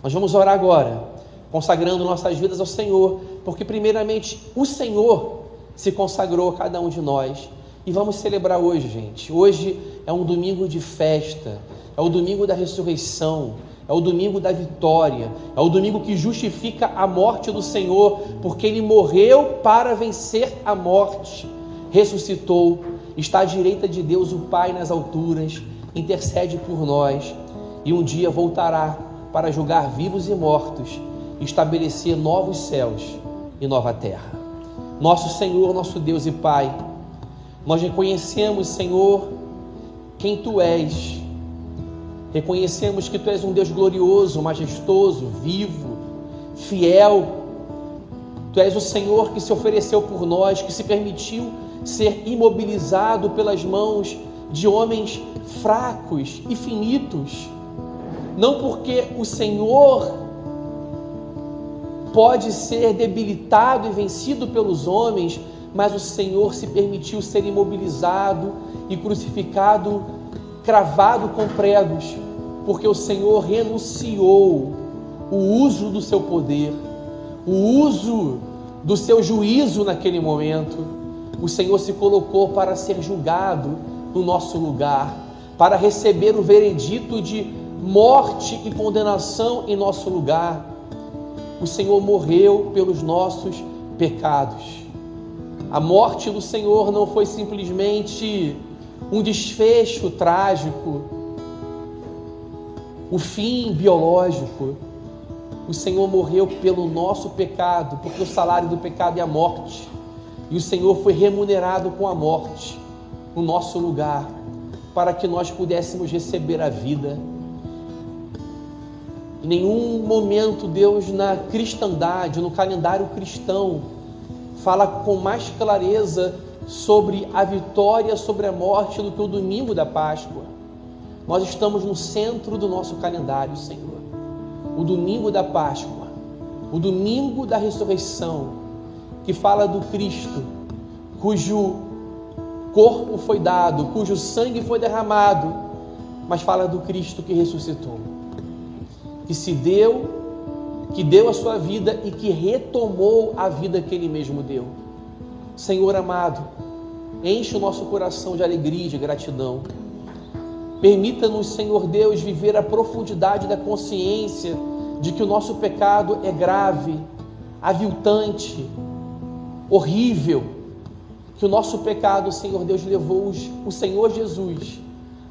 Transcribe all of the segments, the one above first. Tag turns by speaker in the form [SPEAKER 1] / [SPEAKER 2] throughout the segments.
[SPEAKER 1] Nós vamos orar agora, consagrando nossas vidas ao Senhor, porque primeiramente o Senhor se consagrou a cada um de nós. E vamos celebrar hoje, gente. Hoje é um domingo de festa, é o domingo da ressurreição, é o domingo da vitória, é o domingo que justifica a morte do Senhor, porque Ele morreu para vencer a morte, ressuscitou, está à direita de Deus o Pai nas alturas, intercede por nós e um dia voltará para julgar vivos e mortos, estabelecer novos céus e nova terra. Nosso Senhor, nosso Deus e Pai, nós reconhecemos, Senhor, quem Tu és. Reconhecemos que Tu és um Deus glorioso, majestoso, vivo, fiel. Tu és o Senhor que se ofereceu por nós, que se permitiu ser imobilizado pelas mãos de homens fracos e finitos. Não porque o Senhor pode ser debilitado e vencido pelos homens, mas o Senhor se permitiu ser imobilizado e crucificado, cravado com pregos, porque o Senhor renunciou o uso do seu poder, o uso do seu juízo naquele momento. O Senhor se colocou para ser julgado no nosso lugar, para receber o veredito de morte e condenação em nosso lugar. O Senhor morreu pelos nossos pecados. A morte do Senhor não foi simplesmente um desfecho trágico, o fim biológico. O Senhor morreu pelo nosso pecado, porque o salário do pecado é a morte. E o Senhor foi remunerado com a morte no nosso lugar, para que nós pudéssemos receber a vida. Em nenhum momento Deus na cristandade, no calendário cristão, fala com mais clareza sobre a vitória sobre a morte do que o domingo da Páscoa. Nós estamos no centro do nosso calendário, Senhor. O domingo da Páscoa, o domingo da ressurreição, que fala do Cristo, cujo corpo foi dado, cujo sangue foi derramado, mas fala do Cristo que ressuscitou, que se deu, que deu a sua vida e que retomou a vida que Ele mesmo deu. Senhor amado, enche o nosso coração de alegria e de gratidão. Permita-nos, Senhor Deus, viver a profundidade da consciência de que o nosso pecado é grave, aviltante, horrível, que o nosso pecado, Senhor Deus, levou o Senhor Jesus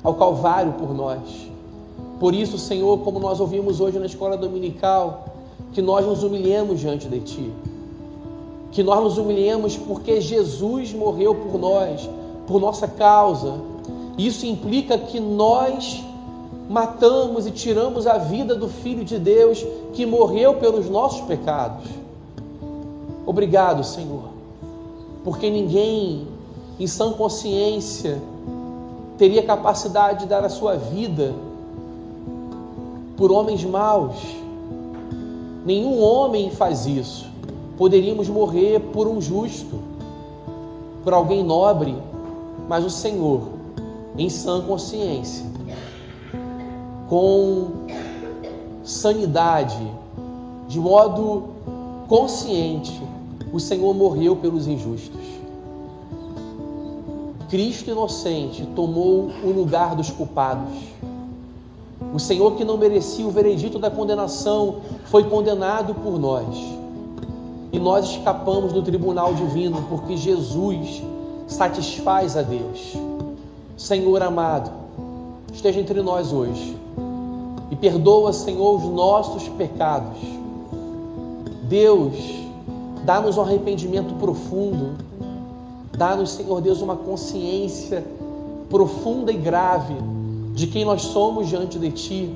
[SPEAKER 1] ao Calvário por nós. Por isso, Senhor, como nós ouvimos hoje na escola dominical, que nós nos humilhemos diante de Ti, que nós nos humilhemos porque Jesus morreu por nós, por nossa causa. Isso implica que nós matamos e tiramos a vida do Filho de Deus que morreu pelos nossos pecados. Obrigado, Senhor, porque ninguém em sã consciência teria capacidade de dar a sua vida por homens maus. Nenhum homem faz isso. Poderíamos morrer por um justo, por alguém nobre, mas o Senhor, em sã consciência, com sanidade, de modo consciente, o Senhor morreu pelos injustos. Cristo inocente tomou o lugar dos culpados. O Senhor, que não merecia o veredito da condenação, foi condenado por nós. E nós escapamos do tribunal divino, porque Jesus satisfaz a Deus. Senhor amado, esteja entre nós hoje e perdoa, Senhor, os nossos pecados. Deus, dá-nos um arrependimento profundo. Dá-nos, Senhor Deus, uma consciência profunda e grave de quem nós somos diante de Ti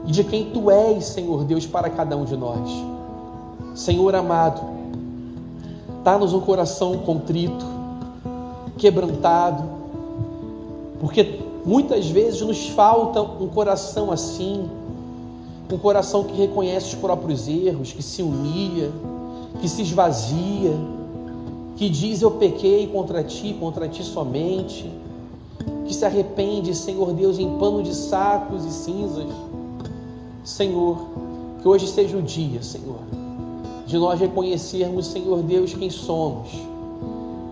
[SPEAKER 1] e de quem Tu és, Senhor Deus, para cada um de nós. Senhor amado, dá-nos um coração contrito, quebrantado, porque muitas vezes nos falta um coração assim, um coração que reconhece os próprios erros, que se humilha, que se esvazia, que diz: eu pequei contra Ti somente, que se arrepende, Senhor Deus, em pano de sacos e cinzas. Senhor, Que hoje seja o dia, Senhor, de nós reconhecermos, Senhor Deus, quem somos.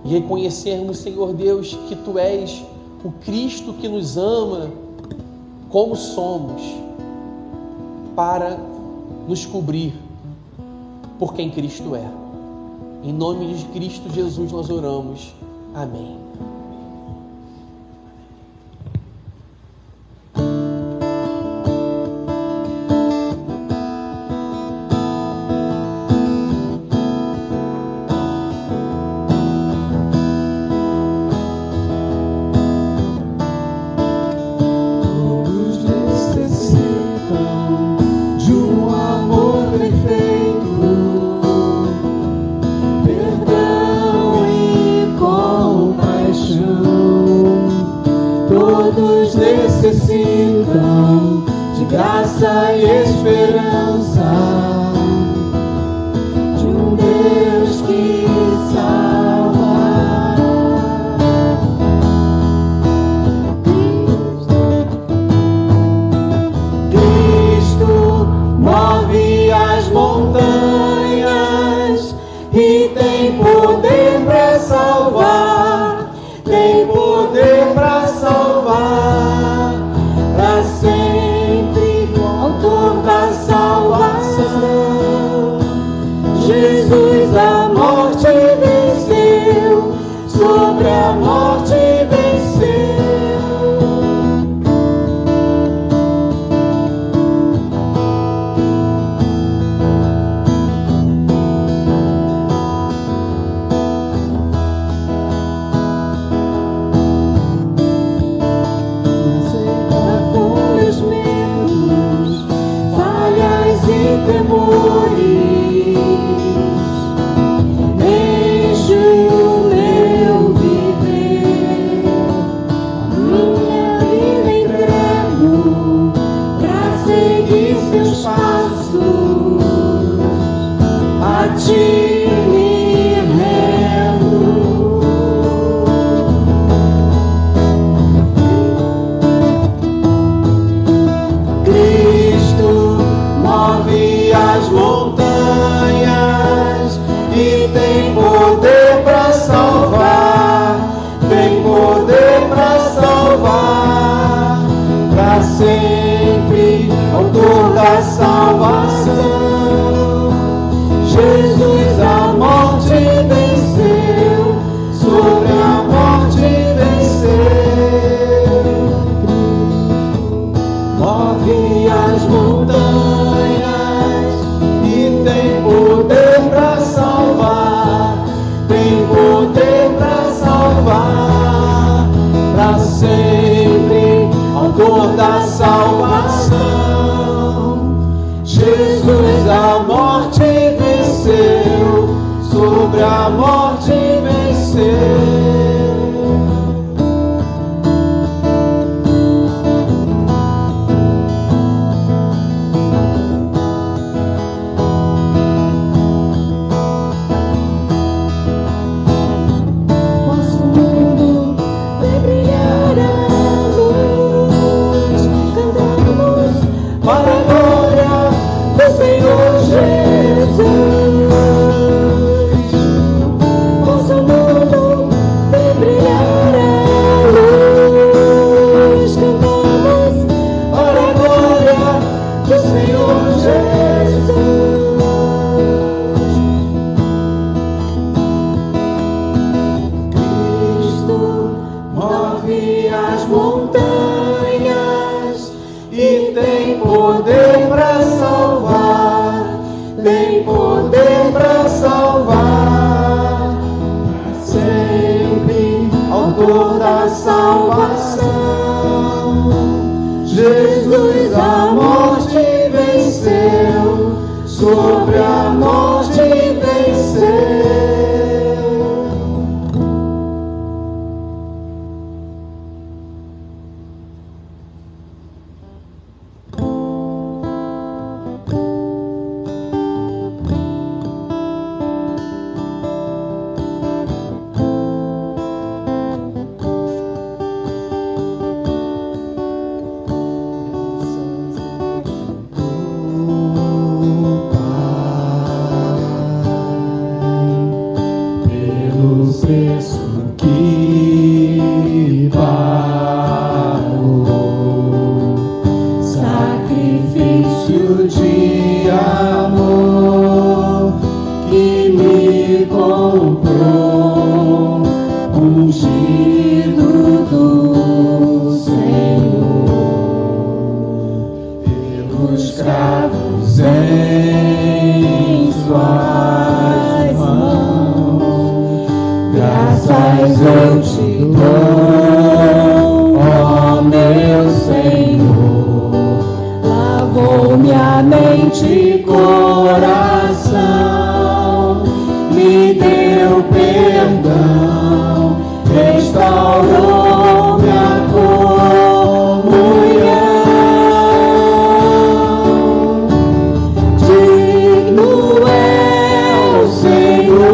[SPEAKER 1] E reconhecermos, Senhor Deus, que Tu és o Cristo que nos ama como somos, para nos cobrir por quem Cristo é. Em nome de Cristo Jesus nós oramos. Amém.
[SPEAKER 2] Necessitam de graça e esperança, de um Deus que salva. Cristo move as montanhas e tem poder para salvar, tem poder para salvar. Para sempre, autor da salvação. Jesus a morte venceu, sobre a morte venceu. Temores, enche o meu viver, minha vida entrego pra seguir seus passos, a ti me rendo. Cristo move as montanhas e tem poder para salvar, tem poder para salvar, para sempre, autor da salvação. Jesus a morte venceu, sobre a morte venceu. Move as montanhas e tem poder para salvar, tem poder para salvar, para sempre, autor da salvação. Jesus a morte venceu, sobre a morte venceu. Jesus a morte venceu, sobre a morte venceu. em suas mãos. Graças eu te dou, ó meu Senhor. Lavou minha mente e coração, me deu perdão, restaurou minha comunhão. Digno é o Senhor,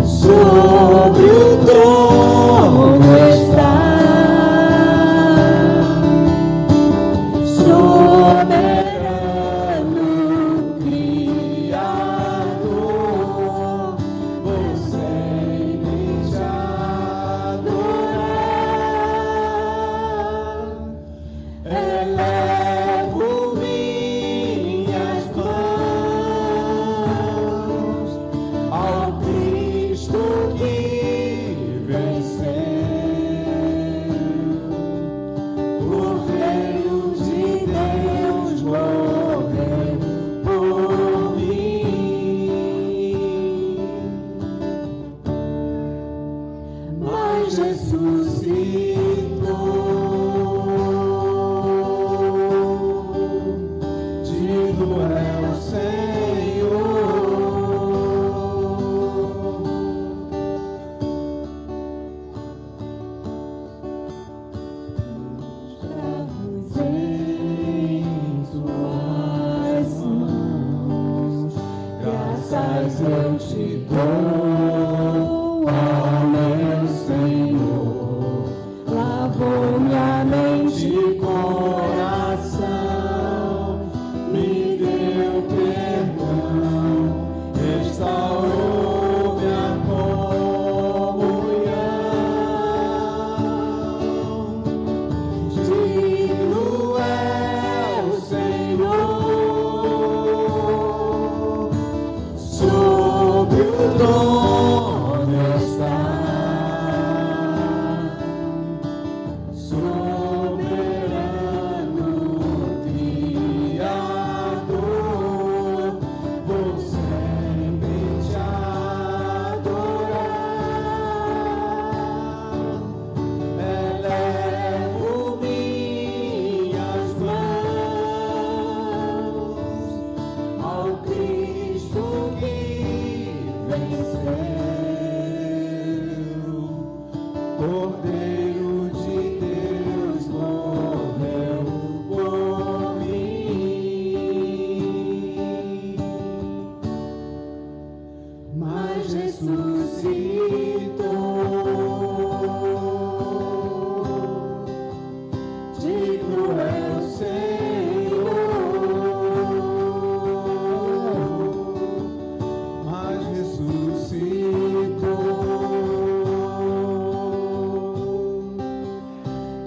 [SPEAKER 2] sobre o trono está, soberano Criador, vou sempre te adorar. Elevo minhas mãos ao Cristo que venceu, Cordeiro de Deus morreu por mim, mas ressuscitou. Digno é o Senhor. Estamos em suas mãos. Graças eu te dou, ó meu Senhor. Lavou minha mente e coração, me deu perdão, restaurou minha comunhão. Digno é o Senhor, sobre o trono está, soberano Criador, vou sempre te adorar. Elevo minhas mãos ao Cristo que venceu, Cordeiro de Deus morreu por mim, mas ressuscitou. Digno é o Senhor, mas ressuscitou.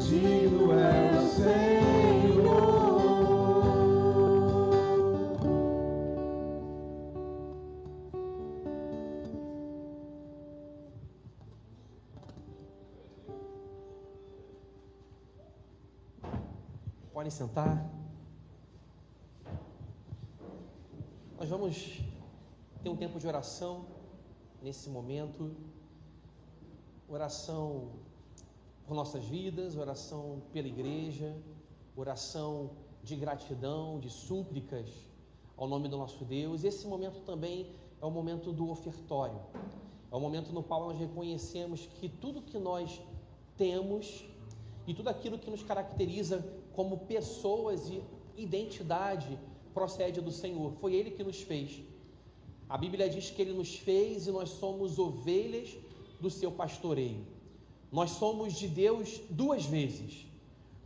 [SPEAKER 2] Digno é o Senhor.
[SPEAKER 1] Podem sentar. Nós vamos ter um tempo de oração nesse momento. Oração por nossas vidas, oração pela igreja, oração de gratidão, de súplicas ao nome do nosso Deus. Esse momento também é o momento do ofertório. É o momento no qual nós reconhecemos que tudo que nós temos e tudo aquilo que nos caracteriza como pessoas e identidade procede do Senhor. Foi Ele que nos fez. A Bíblia diz que Ele nos fez e nós somos ovelhas do seu pastoreio. Nós somos de Deus duas vezes.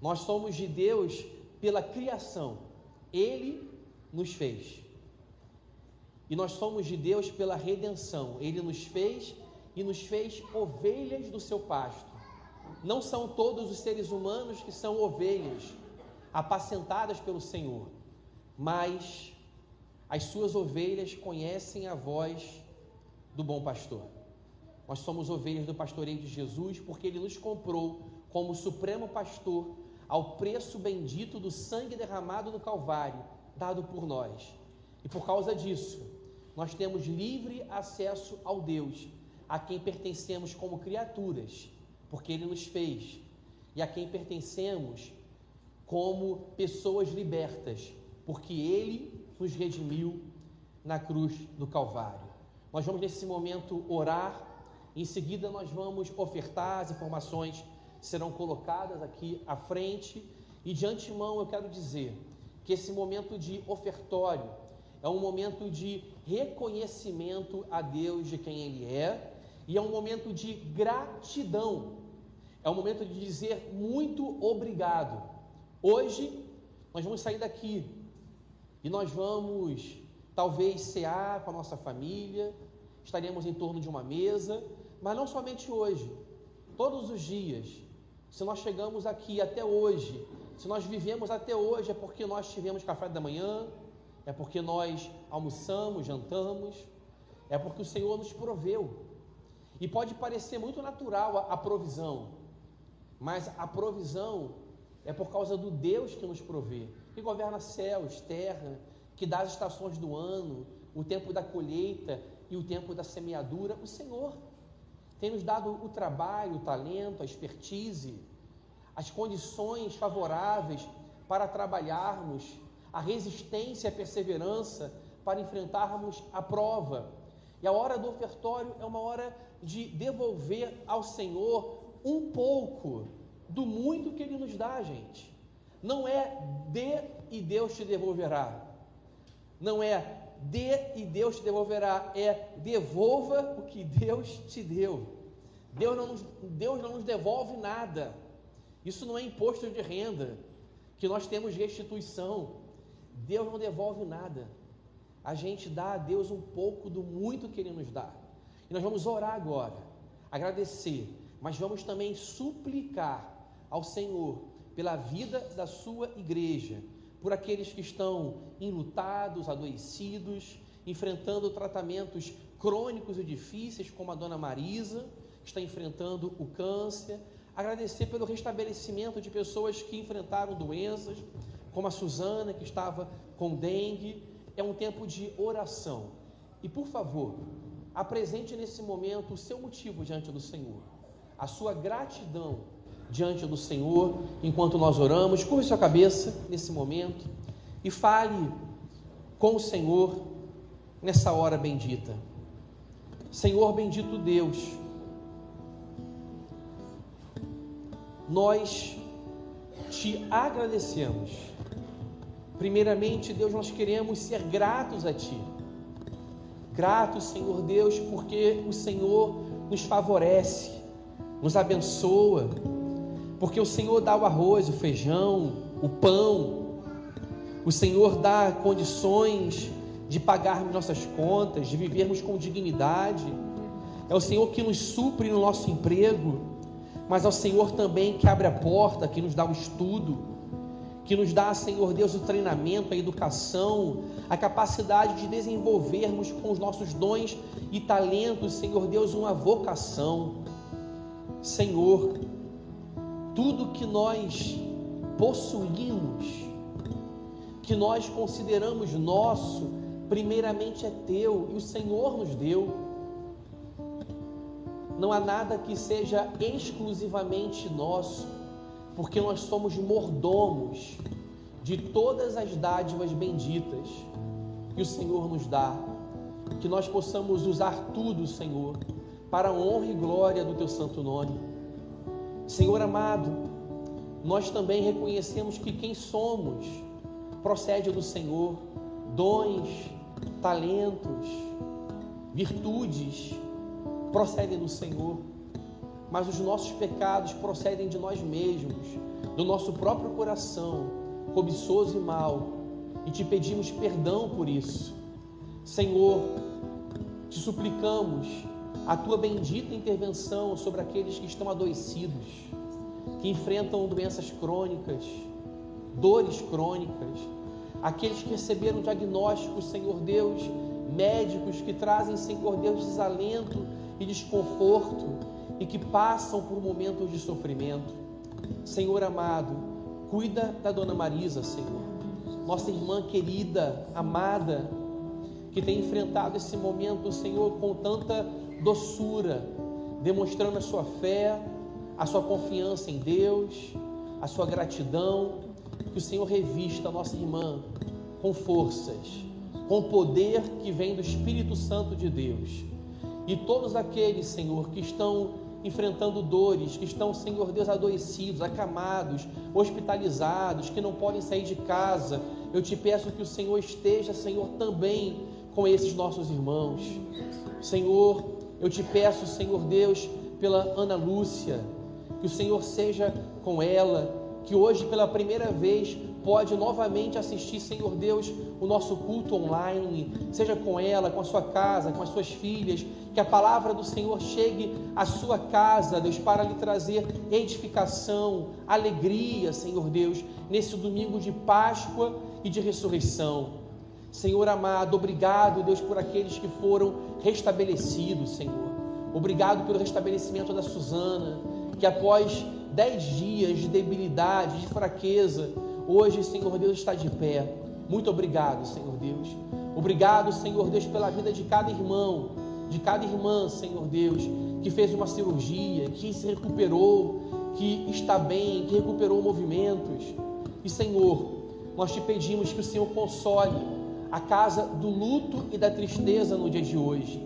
[SPEAKER 1] Nós somos de Deus pela criação. Ele nos fez. E nós somos de Deus pela redenção. Ele nos fez e nos fez ovelhas do seu pasto. Não são todos os seres humanos que são ovelhas apacentadas pelo Senhor, mas as suas ovelhas conhecem a voz do bom pastor. Nós somos ovelhas do pastoreio de Jesus porque Ele nos comprou como supremo pastor ao preço bendito do sangue derramado no Calvário, dado por nós. E por causa disso, nós temos livre acesso ao Deus, a quem pertencemos como criaturas, porque Ele nos fez, e a quem pertencemos como pessoas libertas, porque Ele nos redimiu na cruz do Calvário. Nós vamos nesse momento orar, em seguida nós vamos ofertar, as informações serão colocadas aqui à frente, e de antemão eu quero dizer que esse momento de ofertório é um momento de reconhecimento a Deus de quem Ele é, e é um momento de gratidão, é um momento de dizer muito obrigado. Hoje nós vamos sair daqui e nós vamos talvez cear com a nossa família, estaremos em torno de uma mesa, mas não somente hoje, todos os dias. Se nós chegamos aqui até hoje, se nós vivemos até hoje, é porque nós tivemos café da manhã, é porque nós almoçamos, jantamos, é porque o Senhor nos proveu. E pode parecer muito natural a provisão, mas a provisão é por causa do Deus que nos provê, que governa céus, terra, que dá as estações do ano, o tempo da colheita e o tempo da semeadura. O Senhor tem nos dado o trabalho, o talento, a expertise, as condições favoráveis para trabalharmos, a resistência e a perseverança para enfrentarmos a prova. E a hora do ofertório é uma hora de devolver ao Senhor um pouco do muito que Ele nos dá, gente. Não é dê e Deus te devolverá. Não é dê e Deus te devolverá, é devolva o que Deus te deu. Deus não nos devolve nada. Isso não é imposto de renda, que nós temos restituição. Deus não devolve nada. A gente dá a Deus um pouco do muito que Ele nos dá. E nós vamos orar agora, agradecer, mas vamos também suplicar ao Senhor pela vida da sua igreja, por aqueles que estão enlutados, adoecidos, enfrentando tratamentos crônicos e difíceis, como a dona Marisa, que está enfrentando o câncer. Agradecer pelo restabelecimento de pessoas que enfrentaram doenças, como a Suzana, que estava com dengue. É um tempo de oração. E, por favor, apresente nesse momento o seu motivo diante do Senhor, a sua gratidão diante do Senhor, enquanto nós oramos. Curve sua cabeça nesse momento e fale com o Senhor nessa hora bendita. Senhor bendito Deus, nós te agradecemos. Primeiramente, Deus, nós queremos ser gratos a Ti. Gratos, Senhor Deus, porque o Senhor nos favorece, nos abençoa, porque o Senhor dá o arroz, o feijão, o pão. O Senhor dá condições de pagarmos nossas contas, de vivermos com dignidade. É o Senhor que nos supre no nosso emprego, mas é o Senhor também que abre a porta, que nos dá o estudo, que nos dá, Senhor Deus, o treinamento, a educação, a capacidade de desenvolvermos com os nossos dons e talentos, Senhor Deus, uma vocação. Senhor, tudo que nós possuímos, que nós consideramos nosso, primeiramente é Teu, e o Senhor nos deu. Não há nada que seja exclusivamente nosso, porque nós somos mordomos de todas as dádivas benditas que o Senhor nos dá. Que nós possamos usar tudo, Senhor, para a honra e glória do Teu santo nome. Senhor amado, nós também reconhecemos que quem somos procede do Senhor. Dons, talentos, virtudes procedem do Senhor, mas os nossos pecados procedem de nós mesmos, do nosso próprio coração, cobiçoso e mau, e Te pedimos perdão por isso. Senhor, Te suplicamos a Tua bendita intervenção sobre aqueles que estão adoecidos, que enfrentam doenças crônicas, dores crônicas, aqueles que receberam diagnósticos, Senhor Deus, médicos que trazem, Senhor Deus, desalento e desconforto e que passam por momentos de sofrimento. Senhor amado, Cuida da Dona Marisa, Senhor, nossa irmã querida, amada, que tem enfrentado esse momento, Senhor, com tanta doçura, demonstrando a sua fé, a sua confiança em Deus, a sua gratidão. Que o Senhor revista a nossa irmã com forças, com o poder que vem do Espírito Santo de Deus. E todos aqueles, Senhor, que estão enfrentando dores, que estão, Senhor Deus, adoecidos, acamados, hospitalizados, que não podem sair de casa, eu te peço que o Senhor esteja, Senhor, também com esses nossos irmãos. Senhor, eu te peço, Senhor Deus, pela Ana Lúcia, que o Senhor seja com ela, que hoje pela primeira vez pode novamente assistir, Senhor Deus, o nosso culto online, seja com ela, com a sua casa, com as suas filhas, que a palavra do Senhor chegue à sua casa, Deus, para lhe trazer edificação, alegria, Senhor Deus, nesse domingo de Páscoa e de ressurreição. Senhor amado, obrigado, Deus, por aqueles que foram restabelecidos, Senhor. Obrigado pelo restabelecimento da Suzana, que após 10 dias de debilidade, de fraqueza, hoje, Senhor Deus, está de pé. Muito obrigado, Senhor Deus. Obrigado, Senhor Deus, pela vida de cada irmão, de cada irmã, Senhor Deus, que fez uma cirurgia, que se recuperou, que está bem, que recuperou movimentos. E, Senhor, nós te pedimos que o Senhor console a casa do luto e da tristeza no dia de hoje.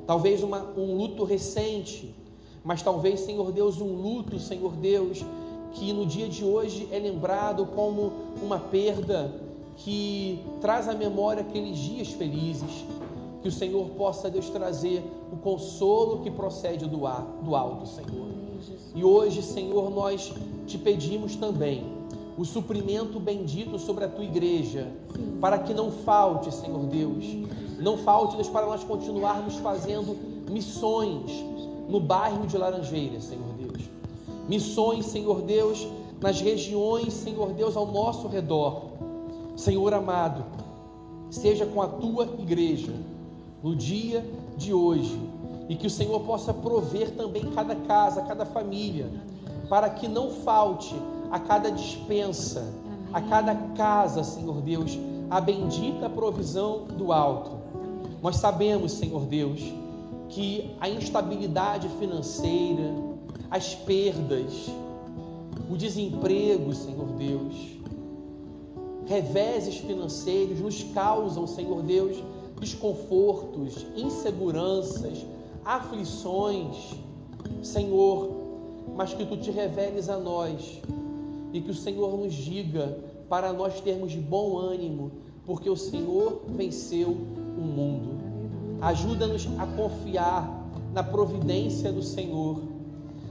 [SPEAKER 1] Talvez um luto recente, mas talvez, Senhor Deus, um luto, Senhor Deus, que no dia de hoje é lembrado como uma perda que traz à memória aqueles dias felizes. Que o Senhor possa, Deus, trazer o consolo que procede do alto, Senhor. E hoje, Senhor, nós te pedimos também o suprimento bendito sobre a tua igreja, para que não falte, Senhor Deus, não falte, Deus, para nós continuarmos fazendo missões no bairro de Laranjeiras, Senhor Deus. Missões, Senhor Deus, nas regiões, Senhor Deus, ao nosso redor. Senhor amado, seja com a tua igreja no dia de hoje, e que o Senhor possa prover também cada casa, cada família, para que não falte a cada despensa, a cada casa, Senhor Deus, a bendita provisão do alto. Nós sabemos, Senhor Deus, que a instabilidade financeira, as perdas, o desemprego, Senhor Deus, reveses financeiros nos causam, Senhor Deus, desconfortos, inseguranças, aflições, Senhor, mas que Tu te reveles a nós e que o Senhor nos diga para nós termos bom ânimo, porque o Senhor venceu o mundo. Ajuda-nos a confiar na providência do Senhor,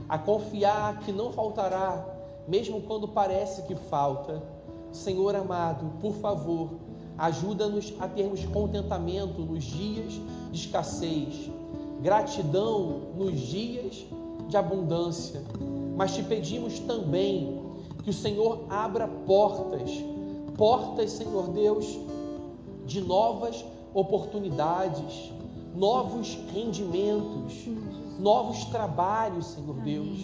[SPEAKER 1] a confiar que não faltará, mesmo quando parece que falta. Senhor amado, por favor, ajuda-nos a termos contentamento nos dias de escassez, gratidão nos dias de abundância, mas te pedimos também que o Senhor abra portas, Senhor Deus, de novas oportunidades, novos rendimentos, novos trabalhos, Senhor Deus.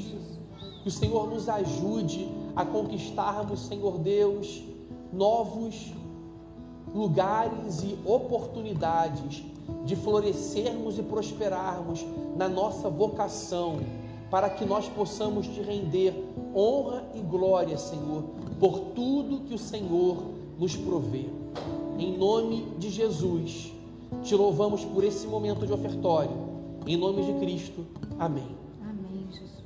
[SPEAKER 1] Que o Senhor nos ajude a conquistarmos, Senhor Deus, novos lugares e oportunidades de florescermos e prosperarmos na nossa vocação, para que nós possamos te render honra e glória, Senhor, por tudo que o Senhor nos provê. Em nome de Jesus, te louvamos por esse momento de ofertório. Em nome de Cristo. Amém.
[SPEAKER 3] Amém, Jesus.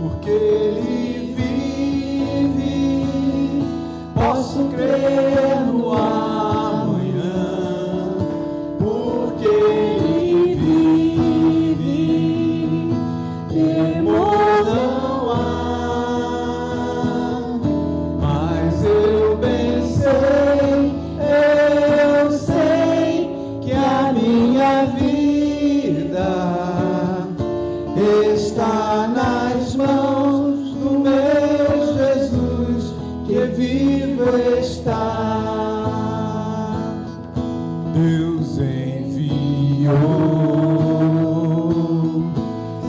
[SPEAKER 2] Porque Ele vive, posso crer no amanhã. Porque Ele vive, temor não há. Mas eu bem sei que a minha vida está nas mãos do meu vivo está. Deus enviou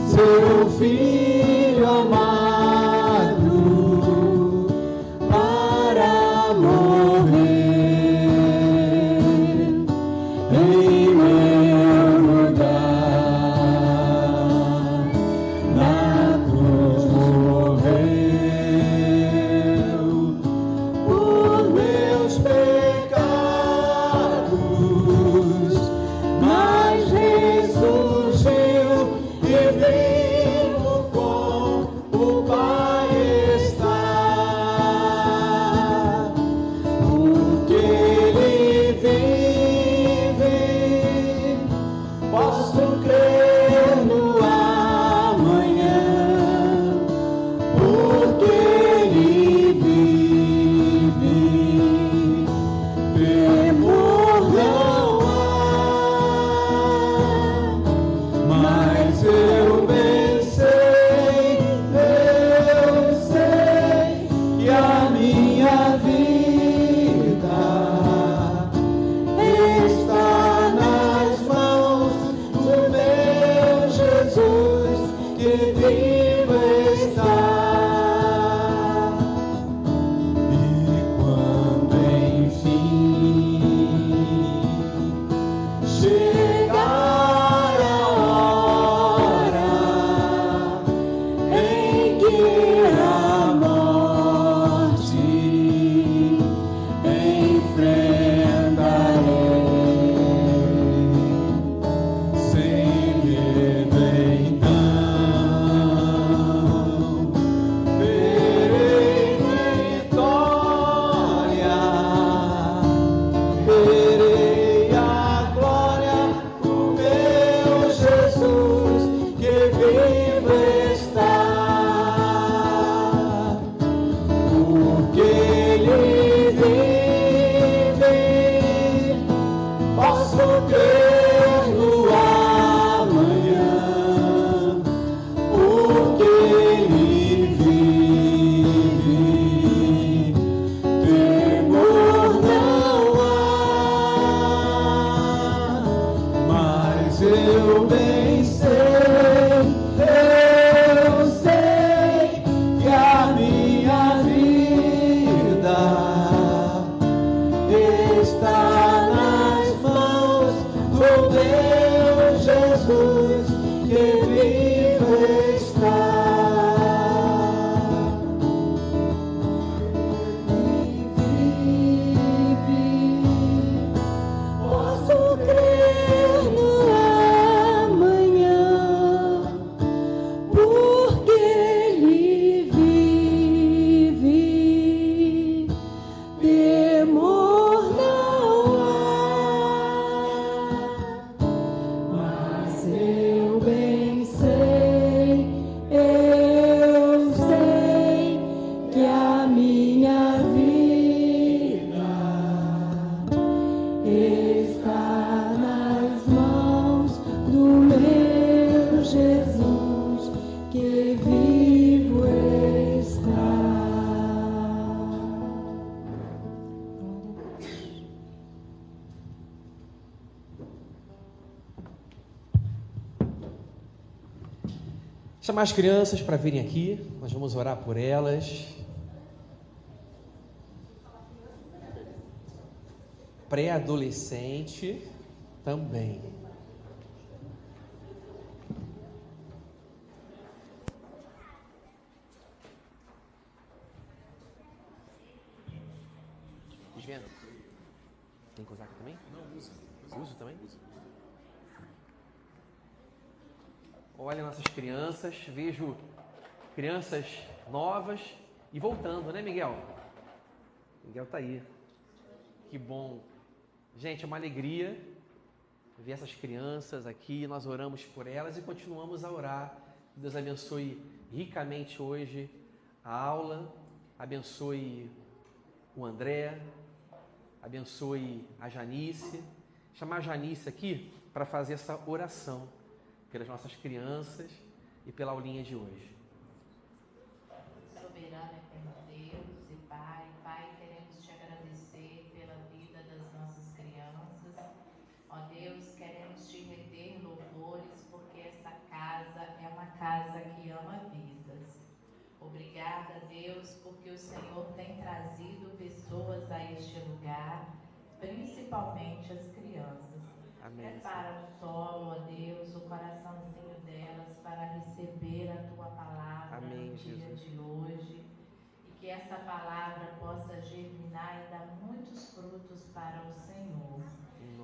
[SPEAKER 2] seu Filho amado para morrer em meu lugar. Na cruz morreu por meus pecados, mas ressurgiu e vivo com o Pai está. Porque Ele vive, posso crer no amanhã. Porque Ele vive, temor não há. Mas eu bem sei que a minha vida está nas mãos do meu Jesus, que vivo está. E quando enfim chegar a hora em que a morte enfrentarei, sem medo então verei vitória, verei a glória do meu Jesus, que vivo está. Porque Ele vive, posso crer no amanhã. Porque Ele vive, temor não há. Mas eu bem sei que a minha vida está nas mãos do meu Jesus, que vivo está. Vive, posso crer no amanhã. Porque Ele vive, temor não há. Mas eu bem sei que a minha vida está nas mãos do meu Jesus, que vivo está.
[SPEAKER 1] Chamar as crianças para virem aqui, nós vamos orar por elas. Pré-adolescente também. Desvenda. Tem que usar aqui também? Não, usa. Uso também? Usa. Olha nossas crianças, vejo crianças novas e voltando, né, Miguel? Miguel tá aí. Que bom. Gente, é uma alegria ver essas crianças aqui. Nós oramos por elas e continuamos a orar. Deus abençoe ricamente hoje a aula, abençoe o André, abençoe a Janice. Chamar a Janice aqui para fazer essa oração pelas nossas crianças e pela aulinha de hoje.
[SPEAKER 3] Soberano, eterno Deus e Pai o Senhor tem trazido pessoas a este lugar, principalmente as crianças.
[SPEAKER 1] Amém.
[SPEAKER 3] Prepara o solo, ó Deus, o coraçãozinho delas para receber a Tua palavra.
[SPEAKER 1] Amém,
[SPEAKER 3] no dia
[SPEAKER 1] Jesus.
[SPEAKER 3] de hoje. E que essa palavra possa germinar e dar muitos frutos para o Senhor.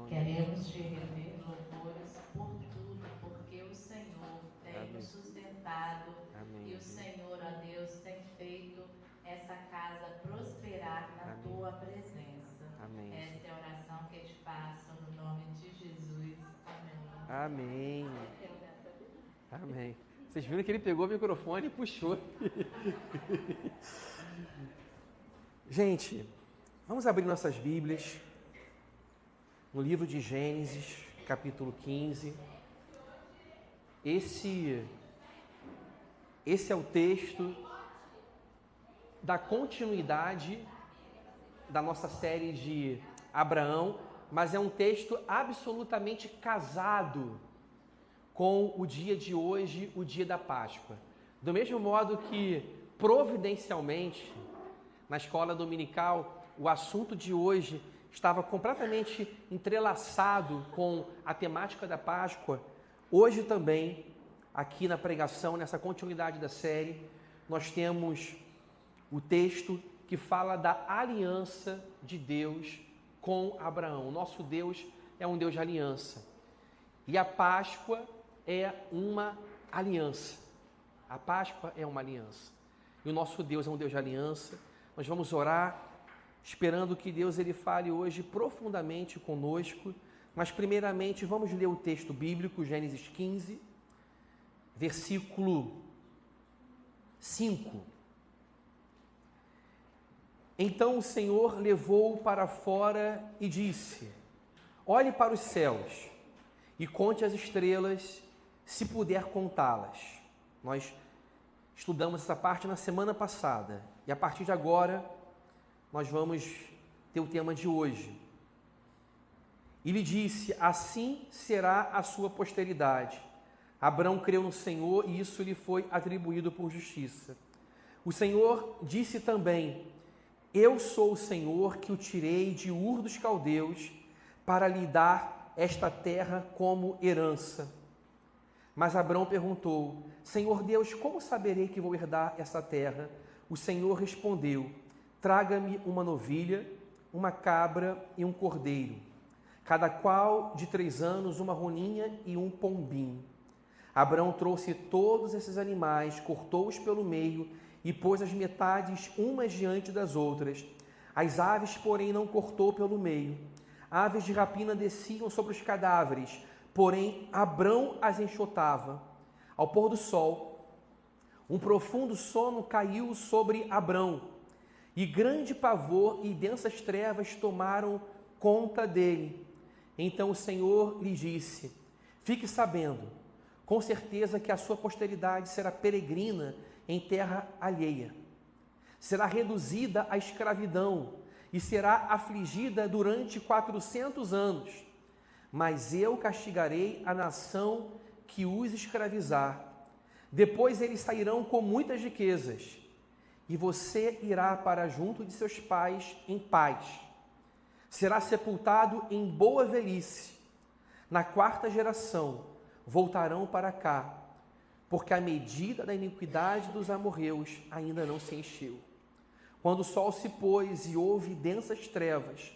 [SPEAKER 3] Queremos te render louvores por tudo, porque o Senhor tem nos sustentado.
[SPEAKER 1] Amém.
[SPEAKER 3] E o Senhor, ó Deus, tem feito essa casa prosperar na Tua presença.
[SPEAKER 1] Amém.
[SPEAKER 3] Essa é a oração que te faço no nome de Jesus. Amém.
[SPEAKER 1] Amém. Amém. Vocês viram que ele pegou o microfone e puxou. Gente, vamos abrir nossas Bíblias no livro de Gênesis, capítulo 15. Esse é o texto da continuidade da nossa série de Abraão, mas é um texto absolutamente casado com o dia de hoje, o dia da Páscoa. Do mesmo modo que, providencialmente, na escola dominical, o assunto de hoje estava completamente entrelaçado com a temática da Páscoa, hoje também, aqui na pregação, nessa continuidade da série, nós temos o texto que fala da aliança de Deus com Abraão. O nosso Deus é um Deus de aliança. E a Páscoa é uma aliança. A Páscoa é uma aliança. E o nosso Deus é um Deus de aliança. Nós vamos orar, esperando que Deus ele fale hoje profundamente conosco. Mas primeiramente vamos ler o texto bíblico, Gênesis 15, versículo 5. Então o Senhor levou-o para fora e disse: olhe para os céus e conte as estrelas, se puder contá-las. Nós estudamos essa parte na semana passada e a partir de agora nós vamos ter o tema de hoje. E lhe disse: assim será a sua posteridade. Abrão creu no Senhor e isso lhe foi atribuído por justiça. O Senhor disse também: eu sou o Senhor que o tirei de Ur dos Caldeus para lhe dar esta terra como herança. Mas Abrão perguntou: Senhor Deus, como saberei que vou herdar essa terra? O Senhor respondeu: traga-me uma novilha, uma cabra e um cordeiro, cada qual de 3 anos, uma roninha e um pombinho. Abrão trouxe todos esses animais, cortou-os pelo meio e pôs as metades umas diante das outras. As aves, porém, não cortou pelo meio. Aves de rapina desciam sobre os cadáveres, porém Abrão as enxotava. Ao pôr do sol, um profundo sono caiu sobre Abrão, e grande pavor e densas trevas tomaram conta dele. Então o Senhor lhe disse: fique sabendo, com certeza que a sua posteridade será peregrina em terra alheia. Será reduzida à escravidão e será afligida durante 400 anos. Mas eu castigarei a nação que os escravizar. Depois eles sairão com muitas riquezas, e você irá para junto de seus pais em paz. Será sepultado em boa velhice. Na 4ª geração voltarão para cá, porque a medida da iniquidade dos amorreus ainda não se encheu. Quando o sol se pôs e houve densas trevas,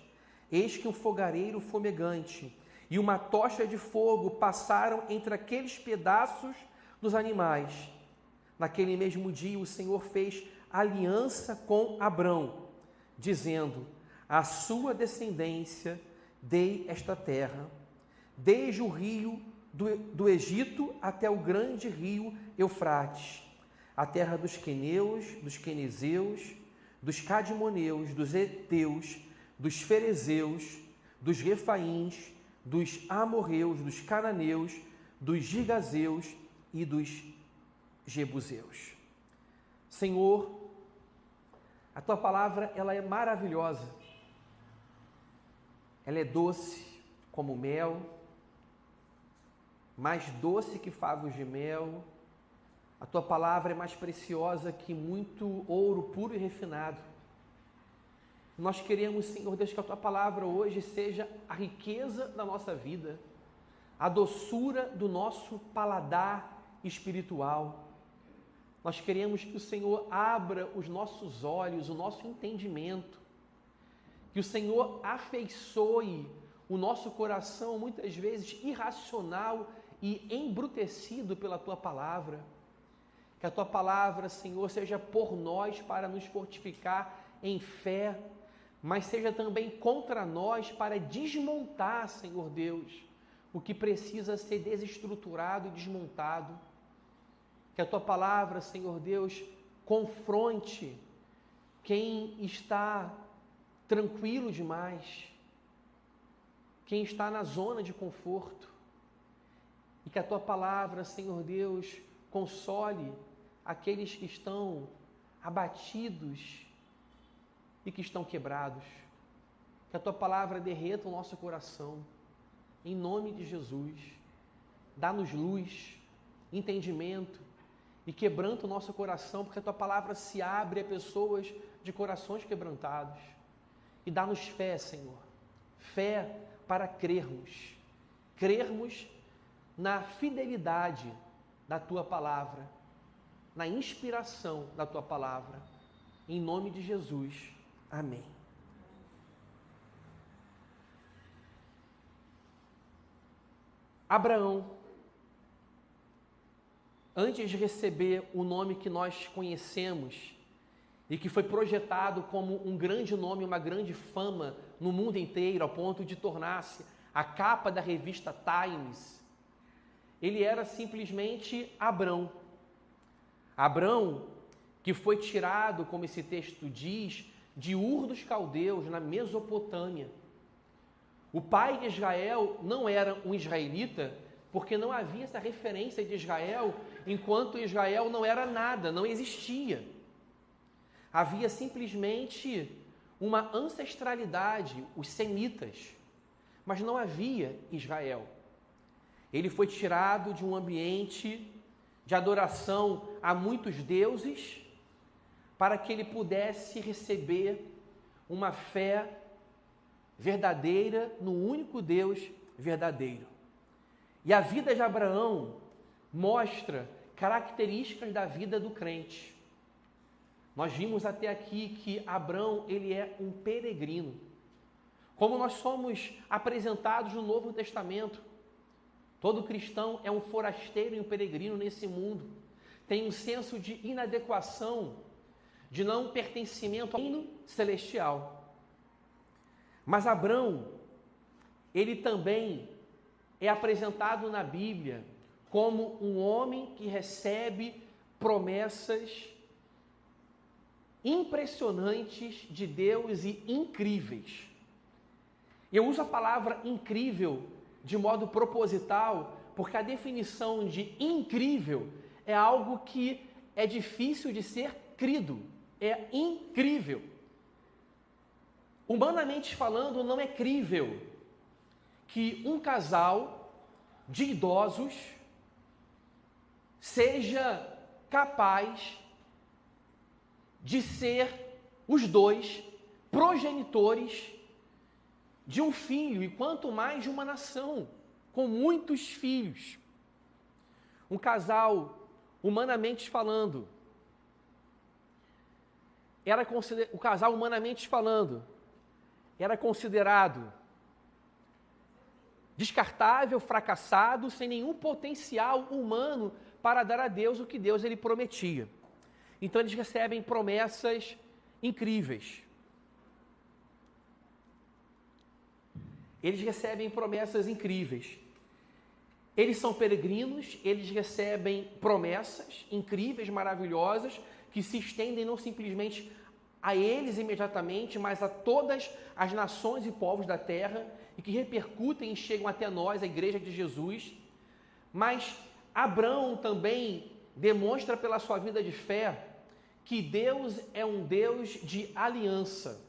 [SPEAKER 1] eis que um fogareiro fumegante e uma tocha de fogo passaram entre aqueles pedaços dos animais. Naquele mesmo dia o Senhor fez aliança com Abrão, dizendo: à sua descendência dei esta terra, desde o rio do Egito até o grande rio Eufrates, a terra dos queneus, dos quenezeus, dos cadmoneus, dos heteus, dos ferezeus, dos refaíns, dos amorreus, dos cananeus, dos gigazeus e dos jebuseus. Senhor, a tua palavra ela é maravilhosa, ela é doce como mel, mais doce que favos de mel, A tua palavra é mais preciosa que muito ouro puro e refinado. Nós queremos, Senhor Deus, que a tua palavra hoje seja a riqueza da nossa vida, a doçura do nosso paladar espiritual. Nós queremos que o Senhor abra os nossos olhos, o nosso entendimento, que o Senhor afeiçoe o nosso coração, muitas vezes irracional e embrutecido pela tua palavra. Que a tua palavra, Senhor, seja por nós para nos fortificar em fé, mas seja também contra nós para desmontar, Senhor Deus, o que precisa ser desestruturado e desmontado. Que a tua palavra, Senhor Deus, confronte quem está tranquilo demais, quem está na zona de conforto. E que a tua palavra, Senhor Deus, console aqueles que estão abatidos e que estão quebrados. Que a tua palavra derreta o nosso coração. Em nome de Jesus, dá-nos luz, entendimento e quebranta o nosso coração, porque a tua palavra se abre a pessoas de corações quebrantados. E dá-nos fé, Senhor, fé para crermos na fidelidade da tua palavra, na inspiração da tua palavra. Em nome de Jesus, amém. Abraão, antes de receber o nome que nós conhecemos e que foi projetado como um grande nome, uma grande fama no mundo inteiro, ao ponto de tornar-se a capa da revista Times, ele era simplesmente Abrão. Abrão, que foi tirado, como esse texto diz, de Ur dos Caldeus, na Mesopotâmia. O pai de Israel não era um israelita, porque não havia essa referência de Israel, enquanto Israel não era nada, não existia. Havia simplesmente uma ancestralidade, os semitas, mas não havia Israel. Ele foi tirado de um ambiente de adoração a muitos deuses, para que ele pudesse receber uma fé verdadeira no único Deus verdadeiro. E a vida de Abraão mostra características da vida do crente. Nós vimos até aqui que Abrão, ele é um peregrino. Como nós somos apresentados no Novo Testamento, todo cristão é um forasteiro e um peregrino nesse mundo. Tem um senso de inadequação, de não pertencimento ao reino celestial. Mas Abrão, ele também é apresentado na Bíblia como um homem que recebe promessas impressionantes de Deus e incríveis. Eu uso a palavra incrível de modo proposital, porque a definição de incrível é algo que é difícil de ser crido. É incrível. Humanamente falando, não é crível que um casal de idosos seja capaz de ser os dois progenitores de um filho, e quanto mais de uma nação, com muitos filhos. Um casal, humanamente falando, o casal, humanamente falando, era considerado descartável, fracassado, sem nenhum potencial humano para dar a Deus o que Deus ele prometia. Então eles recebem promessas incríveis. Eles recebem promessas incríveis. Eles são peregrinos, eles recebem promessas incríveis, maravilhosas, que se estendem não simplesmente a eles imediatamente, mas a todas as nações e povos da terra, e que repercutem e chegam até nós, a Igreja de Jesus. Mas Abrão também demonstra pela sua vida de fé que Deus é um Deus de aliança.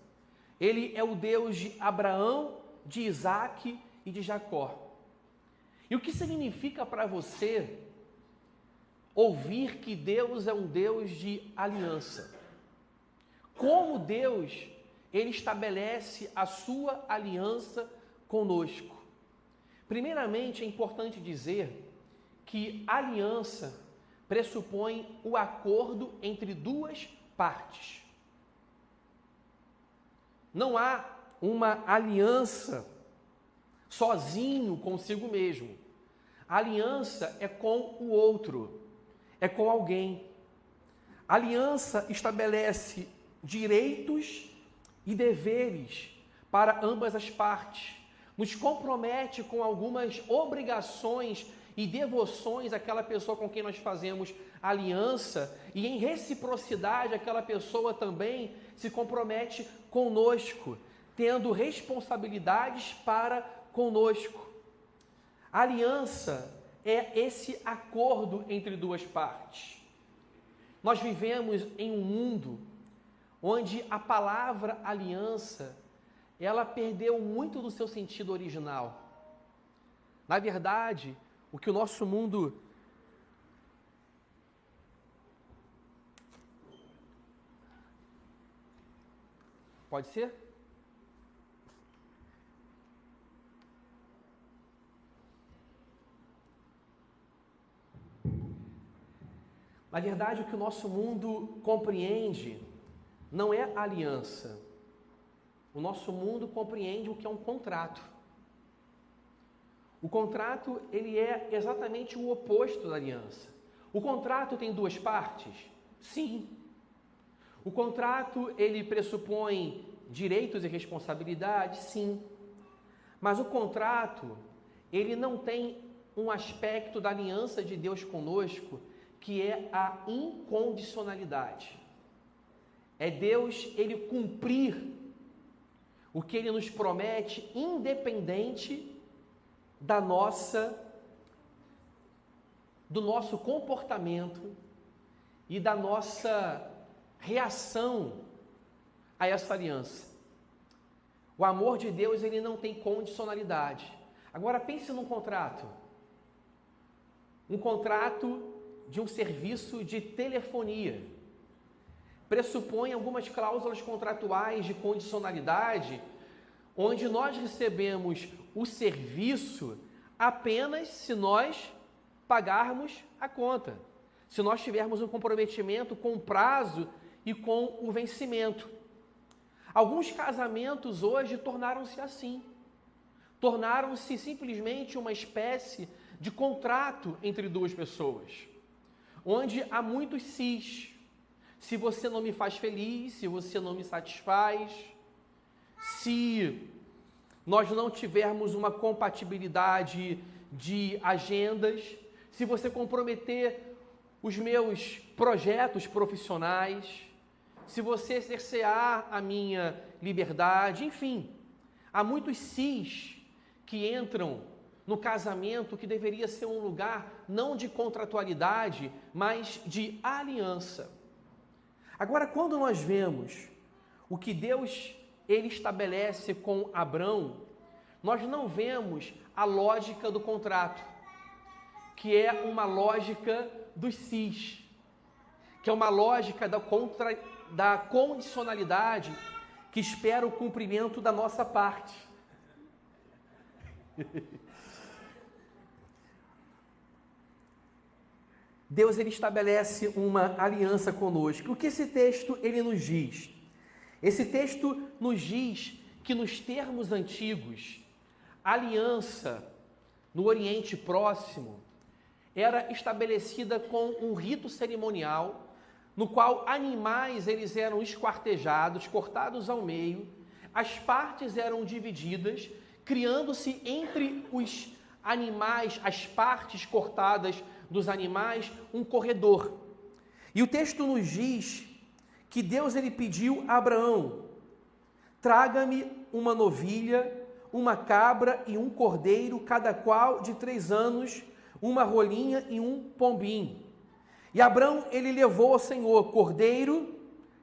[SPEAKER 1] Ele é o Deus de Abraão, de Isaac e de Jacó. E o que significa para você ouvir que Deus é um Deus de aliança. Como Deus, Ele estabelece a sua aliança conosco. Primeiramente, é importante dizer que aliança pressupõe o acordo entre duas partes. Não há uma aliança sozinho consigo mesmo. A aliança é com o outro, é com alguém. A aliança estabelece direitos e deveres para ambas as partes. Nos compromete com algumas obrigações e devoções àquela pessoa com quem nós fazemos aliança, e em reciprocidade aquela pessoa também se compromete conosco, tendo responsabilidades para conosco. A aliança é esse acordo entre duas partes. Nós vivemos em um mundo onde a palavra aliança, ela perdeu muito do seu sentido original. Na verdade, o que o nosso mundo pode ser? Na verdade, o que o nosso mundo compreende não é aliança. O nosso mundo compreende o que é um contrato. O contrato, ele é exatamente o oposto da aliança. O contrato tem duas partes? Sim. O contrato, ele pressupõe direitos e responsabilidades? Sim. Mas o contrato, ele não tem um aspecto da aliança de Deus conosco, que é a incondicionalidade. É Deus, ele cumprir o que ele nos promete, independente do nosso comportamento e da nossa reação a essa aliança. O amor de Deus, ele não tem condicionalidade. Agora pense num contrato. Um contrato de um serviço de telefonia. Pressupõe algumas cláusulas contratuais de condicionalidade, onde nós recebemos o serviço apenas se nós pagarmos a conta, se nós tivermos um comprometimento com o prazo e com o vencimento. Alguns casamentos hoje tornaram-se assim, tornaram-se simplesmente uma espécie de contrato entre duas pessoas, onde há muitos sis. Se você não me faz feliz, se você não me satisfaz, se nós não tivermos uma compatibilidade de agendas, se você comprometer os meus projetos profissionais, se você cercear a minha liberdade, enfim, há muitos sis que entram no casamento que deveria ser um lugar não de contratualidade, mas de aliança. Agora, quando nós vemos o que Deus ele estabelece com Abrão, nós não vemos a lógica do contrato, que é uma lógica dos sis, que é uma lógica da condicionalidade, que espera o cumprimento da nossa parte. Deus ele estabelece uma aliança conosco. O que esse texto ele nos diz? Esse texto nos diz que nos termos antigos, a aliança no Oriente Próximo era estabelecida com um rito cerimonial, no qual animais eles eram esquartejados, cortados ao meio, as partes eram divididas, criando-se entre os animais, as partes cortadas dos animais, um corredor. E o texto nos diz que Deus ele pediu a Abraão: traga-me uma novilha, uma cabra e um cordeiro, cada qual de 3 anos, uma rolinha e um pombinho. E Abraão ele levou ao Senhor cordeiro,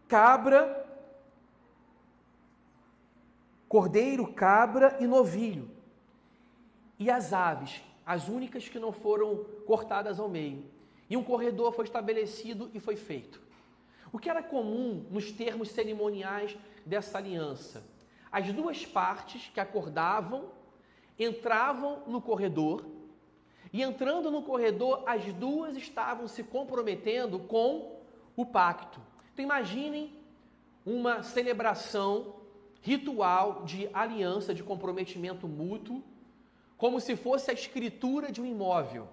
[SPEAKER 1] cabra e novilho. E as aves, as únicas que não foram cortadas ao meio. e um corredor foi estabelecido e foi feito. O que era comum nos termos cerimoniais dessa aliança? As duas partes que acordavam entravam no corredor, e entrando no corredor, as duas estavam se comprometendo com o pacto. Então imaginem uma celebração ritual de aliança, de comprometimento mútuo, como se fosse a escritura de um imóvel.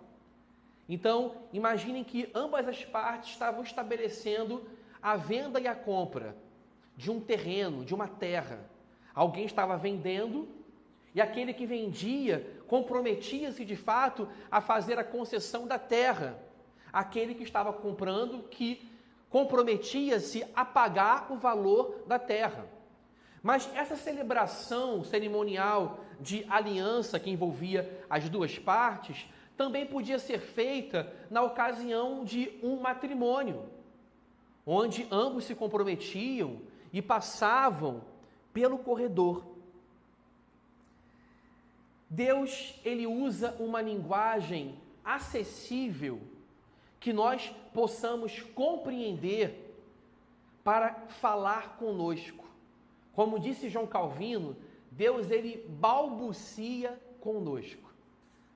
[SPEAKER 1] Então, imaginem que ambas as partes estavam estabelecendo a venda e a compra de um terreno, de uma terra. Alguém estava vendendo e aquele que vendia comprometia-se de fato a fazer a concessão da terra. Aquele que estava comprando que comprometia-se a pagar o valor da terra. Mas essa celebração cerimonial de aliança que envolvia as duas partes também podia ser feita na ocasião de um matrimônio, onde ambos se comprometiam e passavam pelo corredor. Deus, ele usa uma linguagem acessível que nós possamos compreender para falar conosco. Como disse João Calvino, Deus, ele balbucia conosco.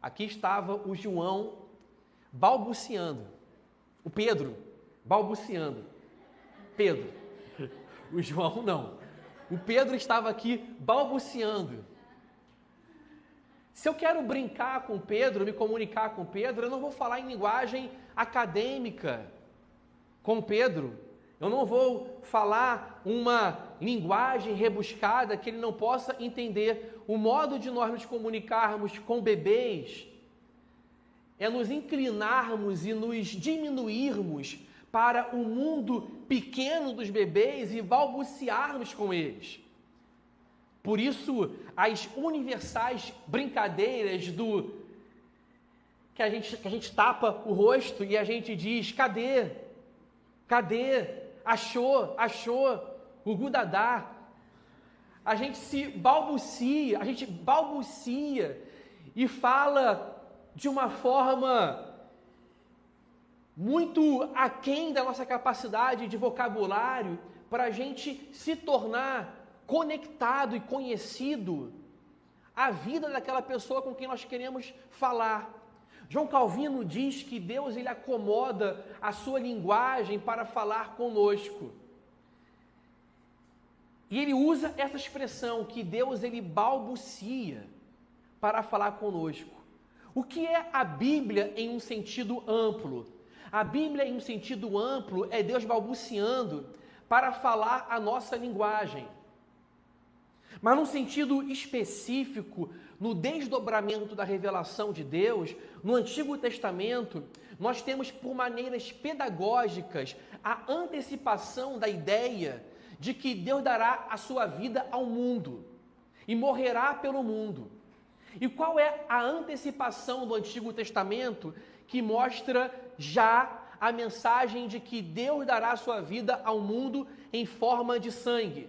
[SPEAKER 1] Aqui estava o João balbuciando, o Pedro balbuciando. Pedro, o João não. O Pedro estava aqui balbuciando. Se eu quero brincar com Pedro, me comunicar com Pedro, eu não vou falar em linguagem acadêmica com Pedro. Eu não vou falar uma linguagem rebuscada que ele não possa entender. O modo de nós nos comunicarmos com bebês é nos inclinarmos e nos diminuirmos para o mundo pequeno dos bebês e balbuciarmos com eles. Por isso, as universais brincadeiras que a gente tapa o rosto e a gente diz, cadê? Cadê? Achou? O Gudadá. A gente balbucia e fala de uma forma muito aquém da nossa capacidade de vocabulário para a gente se tornar conectado e conhecido à vida daquela pessoa com quem nós queremos falar. João Calvino diz que Deus, ele acomoda a sua linguagem para falar conosco. E ele usa essa expressão, que Deus, ele balbucia para falar conosco. O que é a Bíblia em um sentido amplo? A Bíblia em um sentido amplo é Deus balbuciando para falar a nossa linguagem. Mas num sentido específico, no desdobramento da revelação de Deus, no Antigo Testamento, nós temos por maneiras pedagógicas a antecipação da ideia de que Deus dará a sua vida ao mundo e morrerá pelo mundo. E qual é a antecipação do Antigo Testamento que mostra já a mensagem de que Deus dará a sua vida ao mundo em forma de sangue?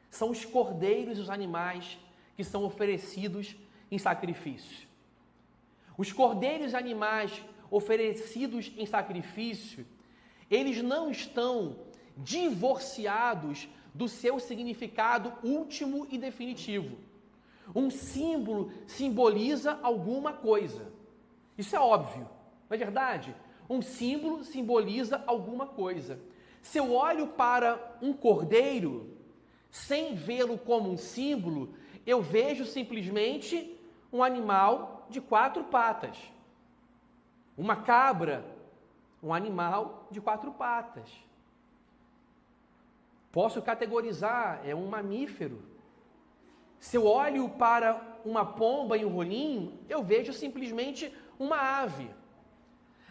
[SPEAKER 1] São os cordeiros e os animais que são oferecidos em sacrifício. Os cordeiros e animais oferecidos em sacrifício, eles não estão divorciados do seu significado último e definitivo. Um símbolo simboliza alguma coisa. Isso é óbvio, não é verdade? Um símbolo simboliza alguma coisa. Se eu olho para um cordeiro, sem vê-lo como um símbolo, eu vejo simplesmente um animal de 4 patas. Uma cabra, um animal de 4 patas. Posso categorizar, é um mamífero. Se eu olho para uma pomba e um rolinho, eu vejo simplesmente uma ave.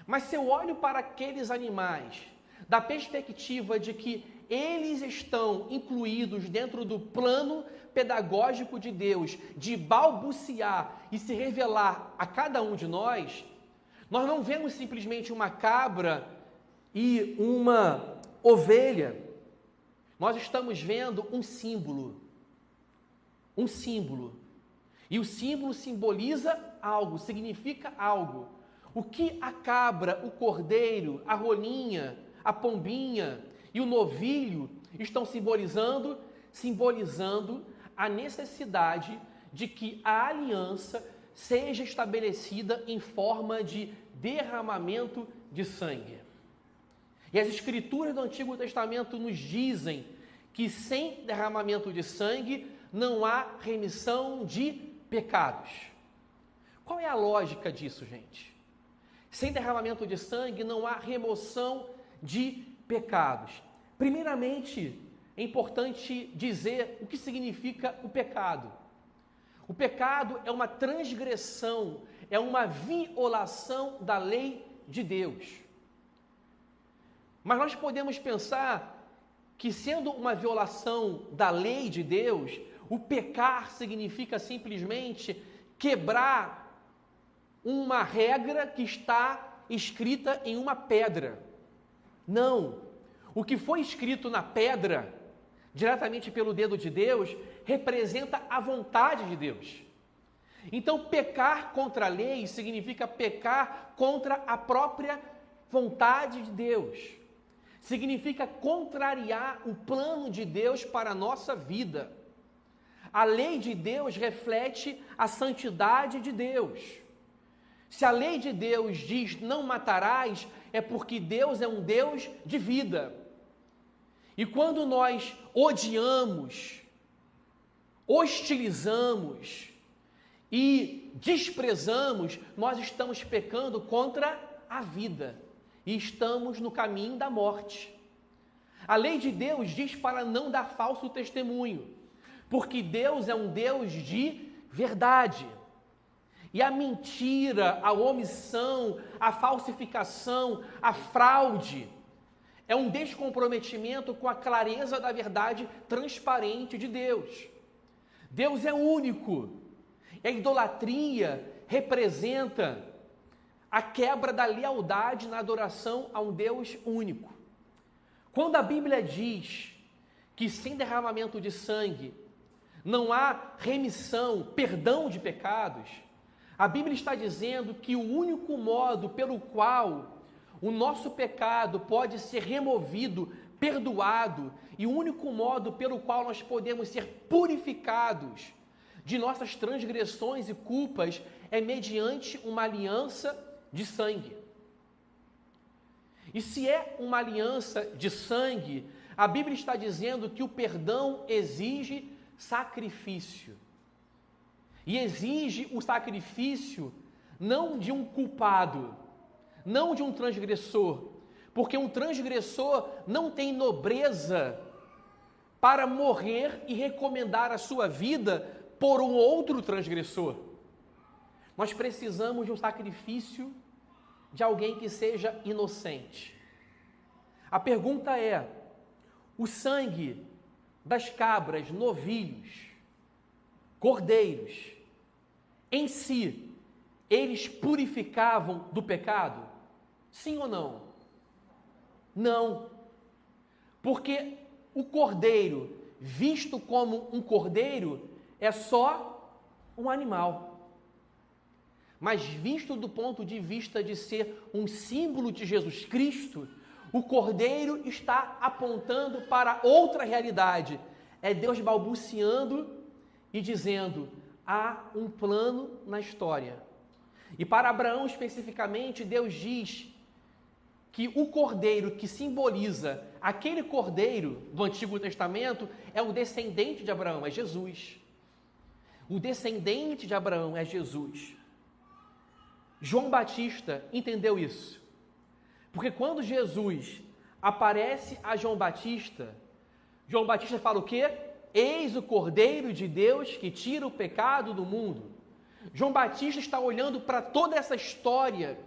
[SPEAKER 1] Mas se eu olho para aqueles animais da perspectiva de que eles estão incluídos dentro do plano pedagógico de Deus, de balbuciar e se revelar a cada um de nós, nós não vemos simplesmente uma cabra e uma ovelha. Nós estamos vendo um símbolo. Um símbolo. E o símbolo simboliza algo, significa algo. O que a cabra, o cordeiro, a rolinha, a pombinha e o novilho estão simbolizando? Simbolizando a necessidade de que a aliança seja estabelecida em forma de derramamento de sangue. E as escrituras do Antigo Testamento nos dizem que sem derramamento de sangue não há remissão de pecados. Qual é a lógica disso, gente? Sem derramamento de sangue não há remoção de pecados. Primeiramente, é importante dizer o que significa o pecado. O pecado é uma transgressão, é uma violação da lei de Deus. Mas nós podemos pensar que, sendo uma violação da lei de Deus, o pecar significa simplesmente quebrar uma regra que está escrita em uma pedra. Não. O que foi escrito na pedra, diretamente pelo dedo de Deus, representa a vontade de Deus. Então, pecar contra a lei significa pecar contra a própria vontade de Deus. Significa contrariar o plano de Deus para a nossa vida. A lei de Deus reflete a santidade de Deus. Se a lei de Deus diz não matarás, é porque Deus é um Deus de vida. E quando nós odiamos, hostilizamos e desprezamos, nós estamos pecando contra a vida e estamos no caminho da morte. A lei de Deus diz para não dar falso testemunho, porque Deus é um Deus de verdade. E a mentira, a omissão, a falsificação, a fraude é um descomprometimento com a clareza da verdade transparente de Deus. Deus é único. E a idolatria representa a quebra da lealdade na adoração a um Deus único. Quando a Bíblia diz que sem derramamento de sangue não há remissão, perdão de pecados, a Bíblia está dizendo que o único modo pelo qual o nosso pecado pode ser removido, perdoado, e o único modo pelo qual nós podemos ser purificados de nossas transgressões e culpas é mediante uma aliança de sangue. E se é uma aliança de sangue, a Bíblia está dizendo que o perdão exige sacrifício. E exige o sacrifício não de um culpado, não de um transgressor, porque um transgressor não tem nobreza para morrer e recomendar a sua vida por um outro transgressor. Nós precisamos de um sacrifício de alguém que seja inocente. A pergunta é: o sangue das cabras, novilhos, cordeiros, em si, eles purificavam do pecado? Sim ou não? Não. Porque o cordeiro, visto como um cordeiro, é só um animal. Mas visto do ponto de vista de ser um símbolo de Jesus Cristo, o cordeiro está apontando para outra realidade. É Deus balbuciando e dizendo: há um plano na história. E para Abraão especificamente, Deus diz que o cordeiro que simboliza aquele cordeiro do Antigo Testamento é o descendente de Abraão, é Jesus. O descendente de Abraão é Jesus. João Batista entendeu isso. Porque quando Jesus aparece a João Batista fala o quê? Eis o Cordeiro de Deus que tira o pecado do mundo. João Batista está olhando para toda essa história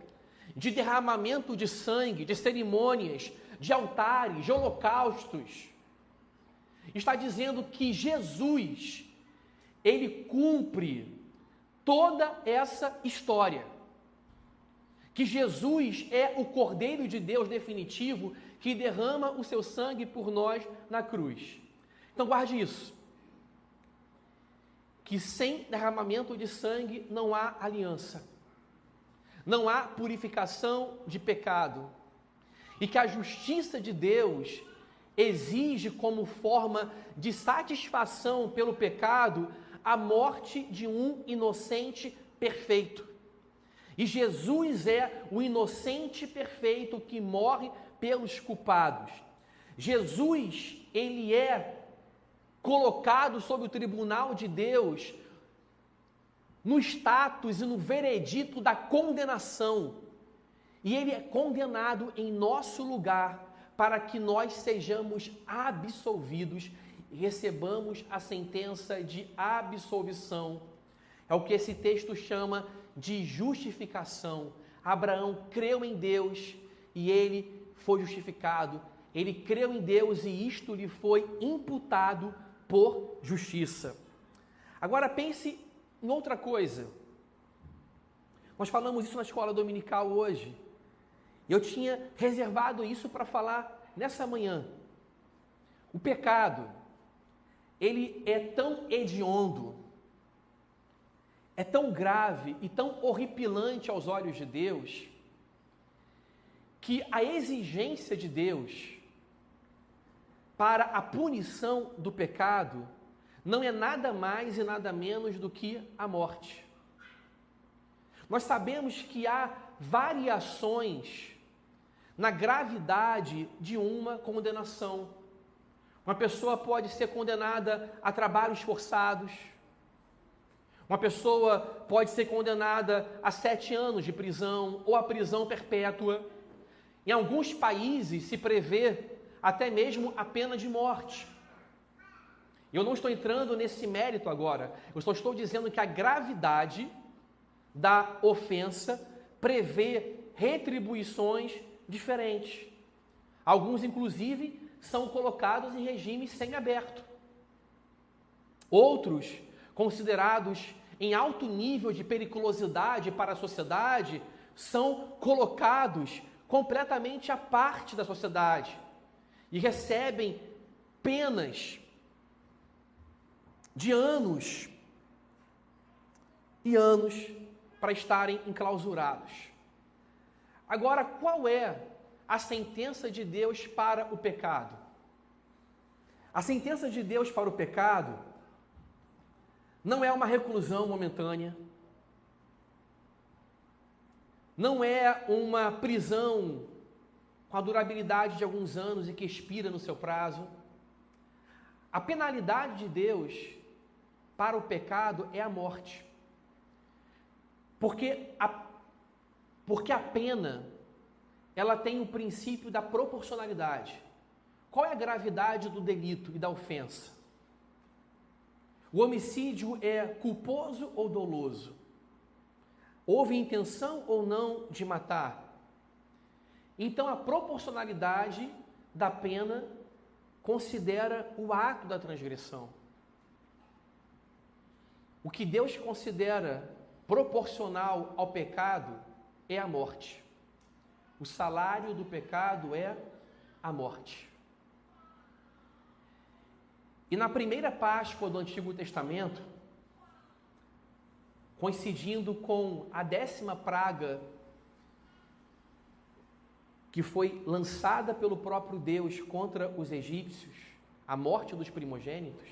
[SPEAKER 1] de derramamento de sangue, de cerimônias, de altares, de holocaustos. Está dizendo que Jesus, ele cumpre toda essa história. Que Jesus é o Cordeiro de Deus definitivo que derrama o seu sangue por nós na cruz. Então guarde isso. Que sem derramamento de sangue não há aliança. não há purificação de pecado e que a justiça de Deus exige como forma de satisfação pelo pecado a morte de um inocente perfeito. E Jesus é o inocente perfeito que morre pelos culpados. Jesus, ele é colocado sob o tribunal de Deus no status e no veredito da condenação. E ele é condenado em nosso lugar para que nós sejamos absolvidos e recebamos a sentença de absolvição. É o que esse texto chama de justificação. Abraão creu em Deus e ele foi justificado. Ele creu em Deus e isto lhe foi imputado por justiça. Agora pense em outra coisa. Nós falamos isso na escola dominical hoje. Eu tinha reservado isso para falar nessa manhã. O pecado, ele é tão hediondo, é tão grave e tão horripilante aos olhos de Deus, que a exigência de Deus para a punição do pecado não é nada mais e nada menos do que a morte. Nós sabemos que há variações na gravidade de uma condenação. Uma pessoa pode ser condenada a trabalhos forçados. Uma pessoa pode ser condenada a 7 anos de prisão ou a prisão perpétua. Em alguns países se prevê até mesmo a pena de morte. Eu não estou entrando nesse mérito agora. Eu só estou dizendo que a gravidade da ofensa prevê retribuições diferentes. Alguns, inclusive, são colocados em regime semiaberto. Outros, considerados em alto nível de periculosidade para a sociedade, são colocados completamente à parte da sociedade e recebem penas de anos e anos para estarem enclausurados. Agora, qual é a sentença de Deus para o pecado? A sentença de Deus para o pecado não é uma reclusão momentânea, não é uma prisão com a durabilidade de alguns anos e que expira no seu prazo. A penalidade de Deus para o pecado é a morte. Porque a pena, ela tem o princípio da proporcionalidade. Qual é a gravidade do delito e da ofensa? O homicídio é culposo ou doloso? Houve intenção ou não de matar? Então a proporcionalidade da pena considera o ato da transgressão. O que Deus considera proporcional ao pecado é a morte. O salário do pecado é a morte. E na primeira Páscoa do Antigo Testamento, coincidindo com a 10ª praga que foi lançada pelo próprio Deus contra os egípcios, a morte dos primogênitos,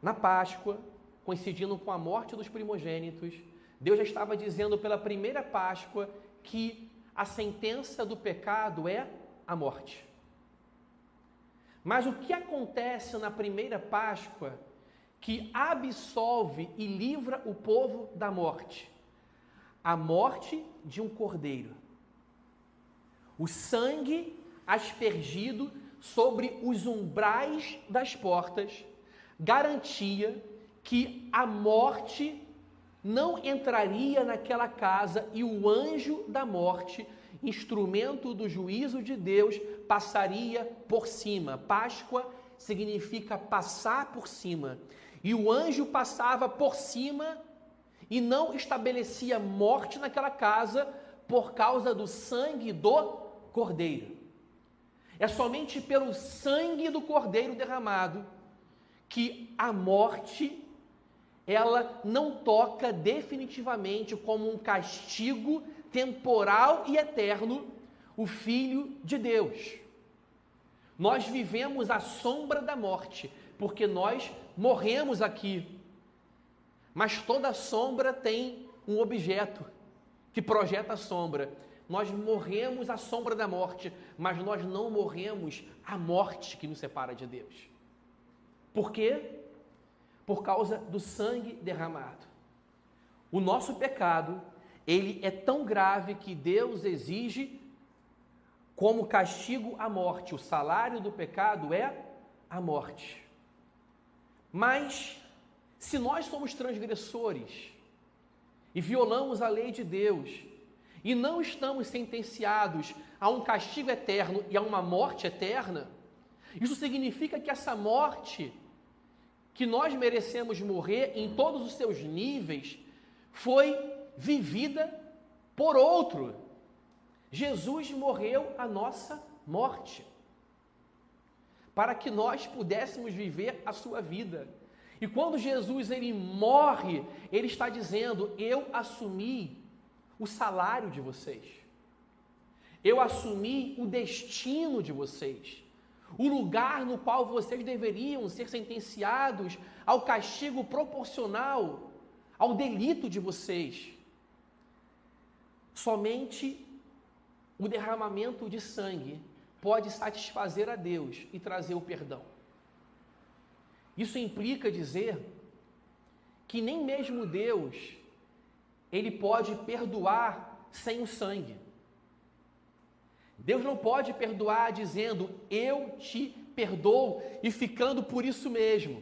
[SPEAKER 1] na Páscoa, coincidindo com a morte dos primogênitos, Deus já estava dizendo pela primeira Páscoa que a sentença do pecado é a morte. Mas o que acontece na primeira Páscoa que absolve e livra o povo da morte? A morte de um cordeiro. O sangue aspergido sobre os umbrais das portas garantia que a morte não entraria naquela casa e o anjo da morte, instrumento do juízo de Deus, passaria por cima. Páscoa significa passar por cima. E o anjo passava por cima e não estabelecia morte naquela casa por causa do sangue do cordeiro. É somente pelo sangue do cordeiro derramado que a morte ela não toca definitivamente como um castigo temporal e eterno o Filho de Deus. Nós vivemos à sombra da morte, porque nós morremos aqui. Mas toda sombra tem um objeto que projeta a sombra. Nós morremos à sombra da morte, mas nós não morremos à morte que nos separa de Deus. Por quê? Por causa do sangue derramado. O nosso pecado, ele é tão grave que Deus exige como castigo a morte. O salário do pecado é a morte. Mas, se nós somos transgressores e violamos a lei de Deus e não estamos sentenciados a um castigo eterno e a uma morte eterna, isso significa que essa morte que nós merecemos morrer em todos os seus níveis foi vivida por outro. Jesus morreu a nossa morte, para que nós pudéssemos viver a sua vida. E quando Jesus ele morre, ele está dizendo: eu assumi o salário de vocês, eu assumi o destino de vocês, o lugar no qual vocês deveriam ser sentenciados ao castigo proporcional ao delito de vocês. Somente o derramamento de sangue pode satisfazer a Deus e trazer o perdão. Isso implica dizer que nem mesmo Deus, ele pode perdoar sem o sangue. Deus não pode perdoar dizendo: eu te perdoo, e ficando por isso mesmo,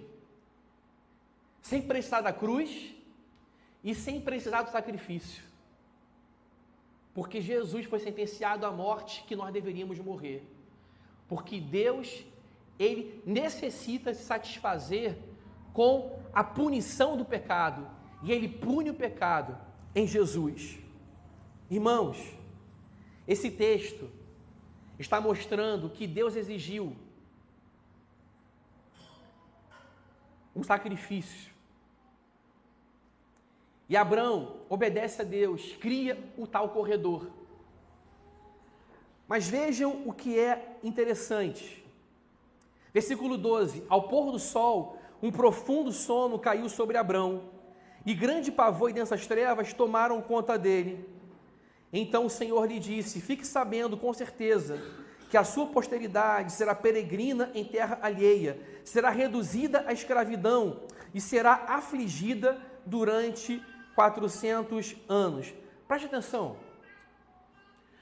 [SPEAKER 1] sem precisar da cruz e sem precisar do sacrifício. Porque Jesus foi sentenciado à morte que nós deveríamos morrer. Porque Deus, ele necessita se satisfazer com a punição do pecado. E ele pune o pecado em Jesus. Irmãos, esse texto está mostrando que Deus exigiu um sacrifício. E Abraão obedece a Deus, cria o tal corredor. Mas vejam o que é interessante. Versículo 12: ao pôr do sol, um profundo sono caiu sobre Abrão, e grande pavor e densas trevas tomaram conta dele. Então o Senhor lhe disse: fique sabendo com certeza que a sua posteridade será peregrina em terra alheia, será reduzida à escravidão e será afligida durante 400 anos. Preste atenção.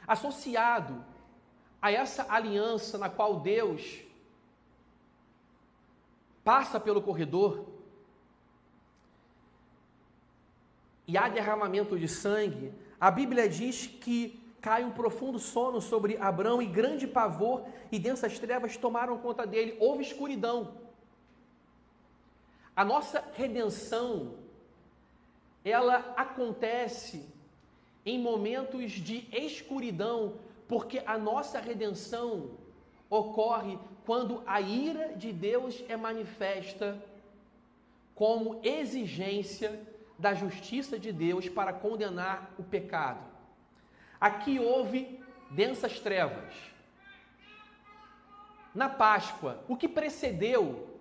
[SPEAKER 1] Associado a essa aliança na qual Deus passa pelo corredor e há derramamento de sangue, a Bíblia diz que cai um profundo sono sobre Abrão e grande pavor e densas trevas tomaram conta dele. Houve escuridão. A nossa redenção, ela acontece em momentos de escuridão, porque a nossa redenção ocorre quando a ira de Deus é manifesta como exigência da justiça de Deus para condenar o pecado. Aqui houve densas trevas. Na Páscoa, o que precedeu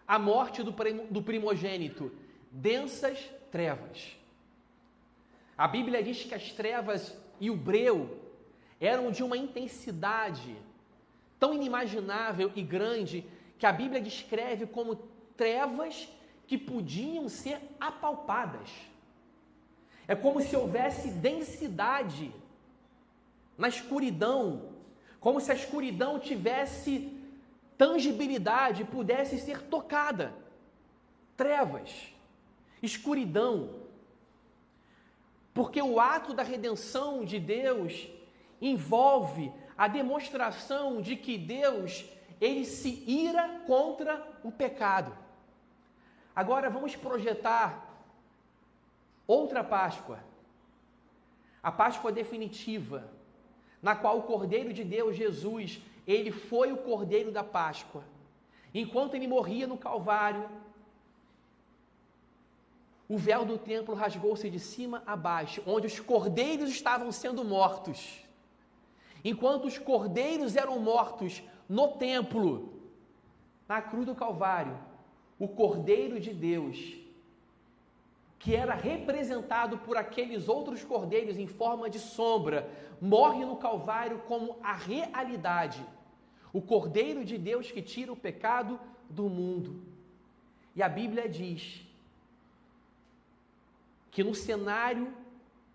[SPEAKER 1] a morte do primogênito? Densas trevas. A Bíblia diz que as trevas e o breu eram de uma intensidade tão inimaginável e grande que a Bíblia descreve como trevas que podiam ser apalpadas. É como se houvesse densidade na escuridão, como se a escuridão tivesse tangibilidade, pudesse ser tocada. Trevas, escuridão. Porque o ato da redenção de Deus envolve a demonstração de que Deus, ele se ira contra o pecado. Agora vamos projetar outra Páscoa, a Páscoa definitiva, na qual o Cordeiro de Deus, Jesus, ele foi o Cordeiro da Páscoa. Enquanto ele morria no Calvário, o véu do templo rasgou-se de cima a baixo, onde os cordeiros estavam sendo mortos. Enquanto os cordeiros eram mortos no templo, na cruz do Calvário, o Cordeiro de Deus, que era representado por aqueles outros cordeiros em forma de sombra, morre no Calvário como a realidade. O Cordeiro de Deus que tira o pecado do mundo. E a Bíblia diz que no cenário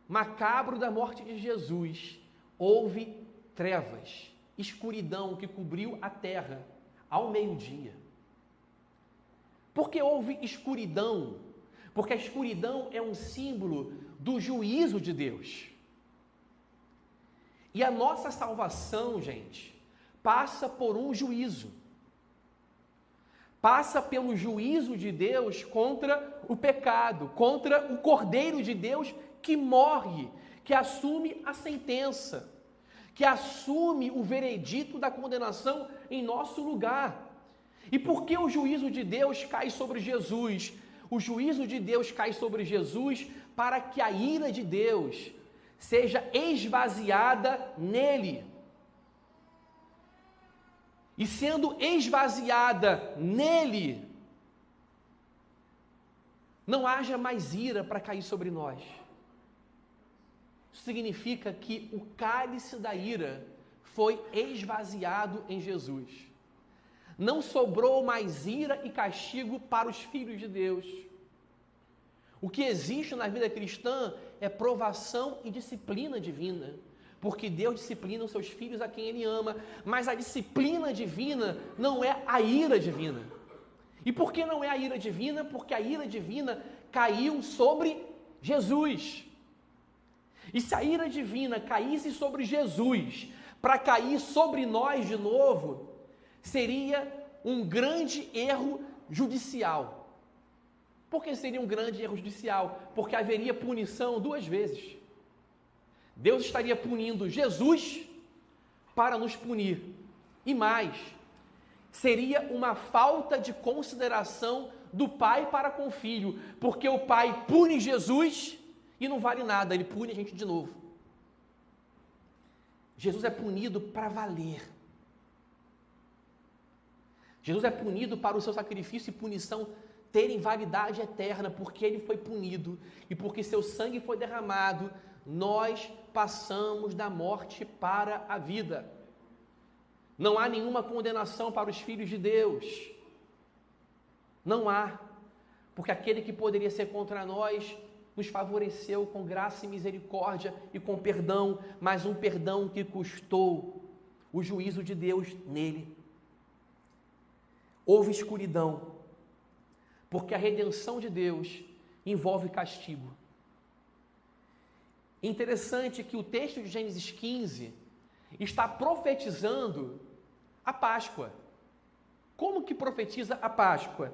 [SPEAKER 1] macabro da morte de Jesus, houve trevas, escuridão que cobriu a terra ao meio-dia. Por que houve escuridão? Porque a escuridão é um símbolo do juízo de Deus. E a nossa salvação, gente, passa por um juízo. Passa pelo juízo de Deus contra o pecado, contra o Cordeiro de Deus que morre, que assume a sentença, que assume o veredito da condenação em nosso lugar. E por que o juízo de Deus cai sobre Jesus? O juízo de Deus cai sobre Jesus para que a ira de Deus seja esvaziada nele. E sendo esvaziada nele, não haja mais ira para cair sobre nós. Isso significa que o cálice da ira foi esvaziado em Jesus. Não sobrou mais ira e castigo para os filhos de Deus. O que existe na vida cristã é provação e disciplina divina, porque Deus disciplina os seus filhos a quem Ele ama, mas a disciplina divina não é a ira divina. E por que não é a ira divina? Porque a ira divina caiu sobre Jesus. E se a ira divina caísse sobre Jesus, para cair sobre nós de novo, seria um grande erro judicial. Por que seria um grande erro judicial? Porque haveria punição duas vezes. Deus estaria punindo Jesus para nos punir. E mais, seria uma falta de consideração do pai para com o filho, porque o pai pune Jesus e não vale nada, ele pune a gente de novo. Jesus é punido para valer. Jesus é punido para o seu sacrifício e punição terem validade eterna, porque ele foi punido e porque seu sangue foi derramado, nós passamos da morte para a vida. Não há nenhuma condenação para os filhos de Deus. Não há, porque aquele que poderia ser contra nós nos favoreceu com graça e misericórdia e com perdão, mas um perdão que custou o juízo de Deus nele. Houve escuridão, porque a redenção de Deus envolve castigo. Interessante que o texto de Gênesis 15 está profetizando a Páscoa. Como que profetiza a Páscoa?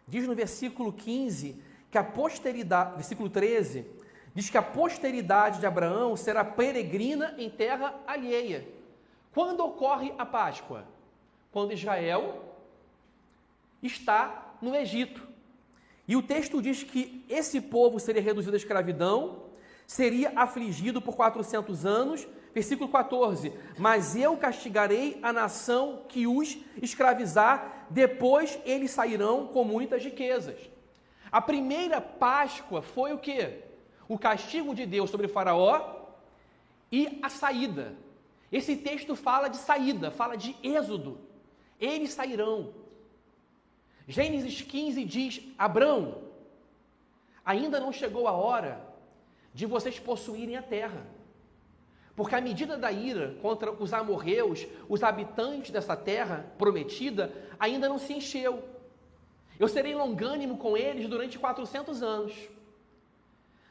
[SPEAKER 1] Diz no versículo 15 que a posteridade, versículo 13, diz que a posteridade de Abraão será peregrina em terra alheia. Quando ocorre a Páscoa? Quando Israel está no Egito. E o texto diz que esse povo seria reduzido à escravidão, seria afligido por 400 anos, versículo 14, mas eu castigarei a nação que os escravizar, depois eles sairão com muitas riquezas. A primeira Páscoa foi o quê? O castigo de Deus sobre Faraó e a saída. Esse texto fala de saída, fala de êxodo. Eles sairão. Gênesis 15 diz: Abrão, ainda não chegou a hora de vocês possuírem a terra, porque a medida da ira contra os amorreus, os habitantes dessa terra prometida, ainda não se encheu. Eu serei longânimo com eles durante 400 anos.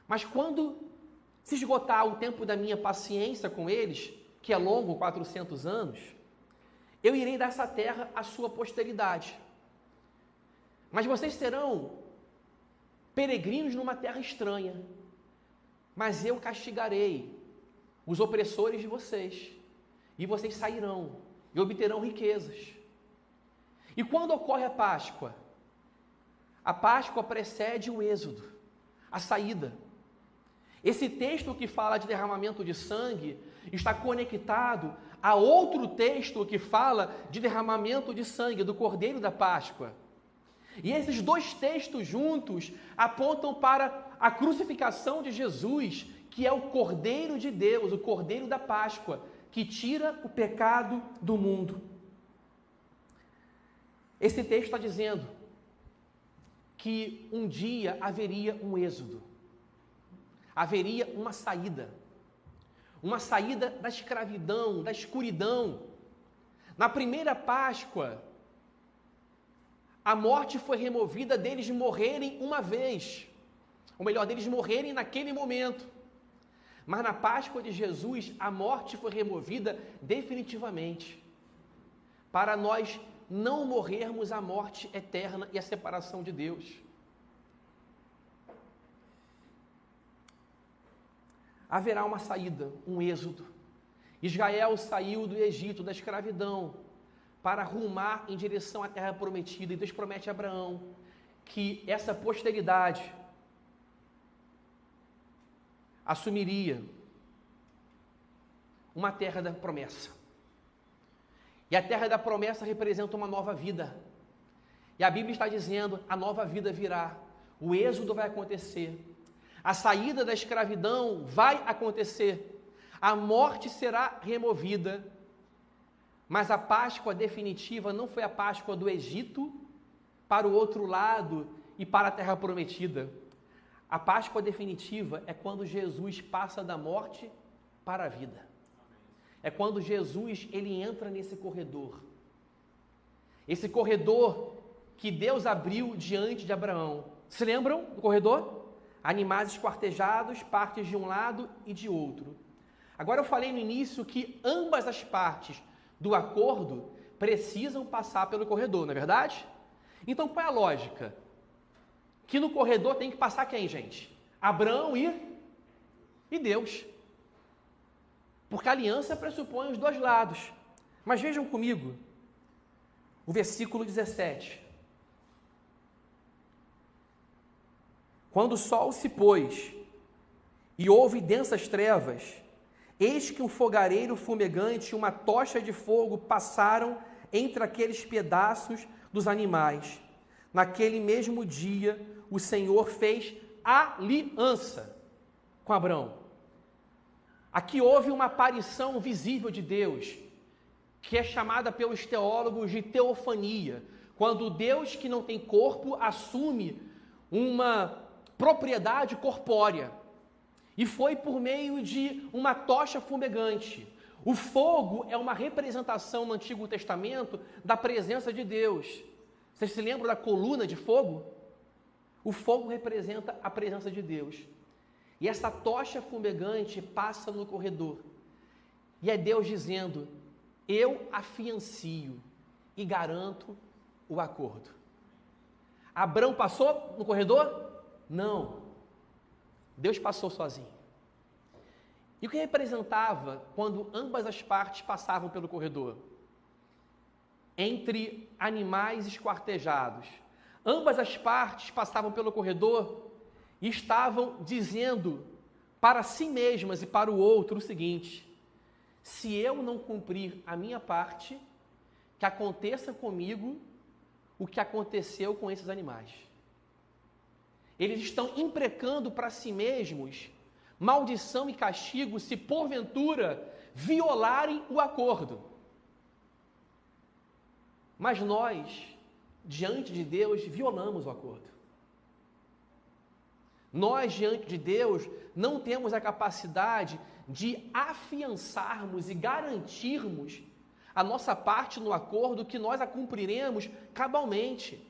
[SPEAKER 1] Mas quando se esgotar o tempo da minha paciência com eles, que é longo, 400 anos, eu irei dar essa terra à sua posteridade. Mas vocês serão peregrinos numa terra estranha. Mas eu castigarei os opressores de vocês, e vocês sairão e obterão riquezas. E quando ocorre a Páscoa? A Páscoa precede o êxodo. a saída. Esse texto que fala de derramamento de sangue está conectado a outro texto que fala de derramamento de sangue, do Cordeiro da Páscoa. E esses dois textos juntos apontam para a crucificação de Jesus, que é o Cordeiro de Deus, o Cordeiro da Páscoa, que tira o pecado do mundo. Esse texto está dizendo que um dia haveria um êxodo, haveria uma saída da escravidão, da escuridão. Na primeira Páscoa, a morte foi removida deles morrerem uma vez, ou melhor, deles morrerem naquele momento. Mas na Páscoa de Jesus, a morte foi removida definitivamente, para nós não morrermos a morte eterna e a separação de Deus. Haverá uma saída, um êxodo. Israel saiu do Egito, da escravidão, para rumar em direção à terra prometida. E Deus promete a Abraão que essa posteridade assumiria uma terra da promessa. E a terra da promessa representa uma nova vida. E a Bíblia está dizendo, a nova vida virá. O êxodo vai acontecer. A saída da escravidão vai acontecer. A morte será removida. Mas a Páscoa definitiva não foi a Páscoa do Egito para o outro lado e para a terra prometida. A Páscoa definitiva é quando Jesus passa da morte para a vida. É quando Jesus ele entra nesse corredor. Esse corredor que Deus abriu diante de Abraão. Se lembram do corredor? Animais esquartejados, partes de um lado e de outro. Agora eu falei no início que ambas as partes do acordo precisam passar pelo corredor, não é verdade? Então qual é a lógica? Que no corredor tem que passar quem, gente? Abraão e Deus. Porque a aliança pressupõe os dois lados. Mas vejam comigo o versículo 17. Quando o sol se pôs e houve densas trevas, eis que um fogareiro fumegante e uma tocha de fogo passaram entre aqueles pedaços dos animais. Naquele mesmo dia, o Senhor fez aliança com Abraão. Aqui houve uma aparição visível de Deus, que é chamada pelos teólogos de teofania, quando Deus que não tem corpo assume uma propriedade corpórea. E foi por meio de uma tocha fumegante. O fogo é uma representação no Antigo Testamento da presença de Deus. Vocês se lembram da coluna de fogo? O fogo representa a presença de Deus. E essa tocha fumegante passa no corredor. E é Deus dizendo, eu afiancio e garanto o acordo. Abraão passou no corredor? Não. Deus passou sozinho. E o que representava quando ambas as partes passavam pelo corredor? Entre animais esquartejados. Ambas as partes passavam pelo corredor e estavam dizendo para si mesmas e para o outro o seguinte: se eu não cumprir a minha parte, que aconteça comigo o que aconteceu com esses animais. Eles estão imprecando para si mesmos maldição e castigo se porventura violarem o acordo. Mas nós, diante de Deus, violamos o acordo. Nós, diante de Deus, não temos a capacidade de afiançarmos e garantirmos a nossa parte no acordo, que nós a cumpriremos cabalmente,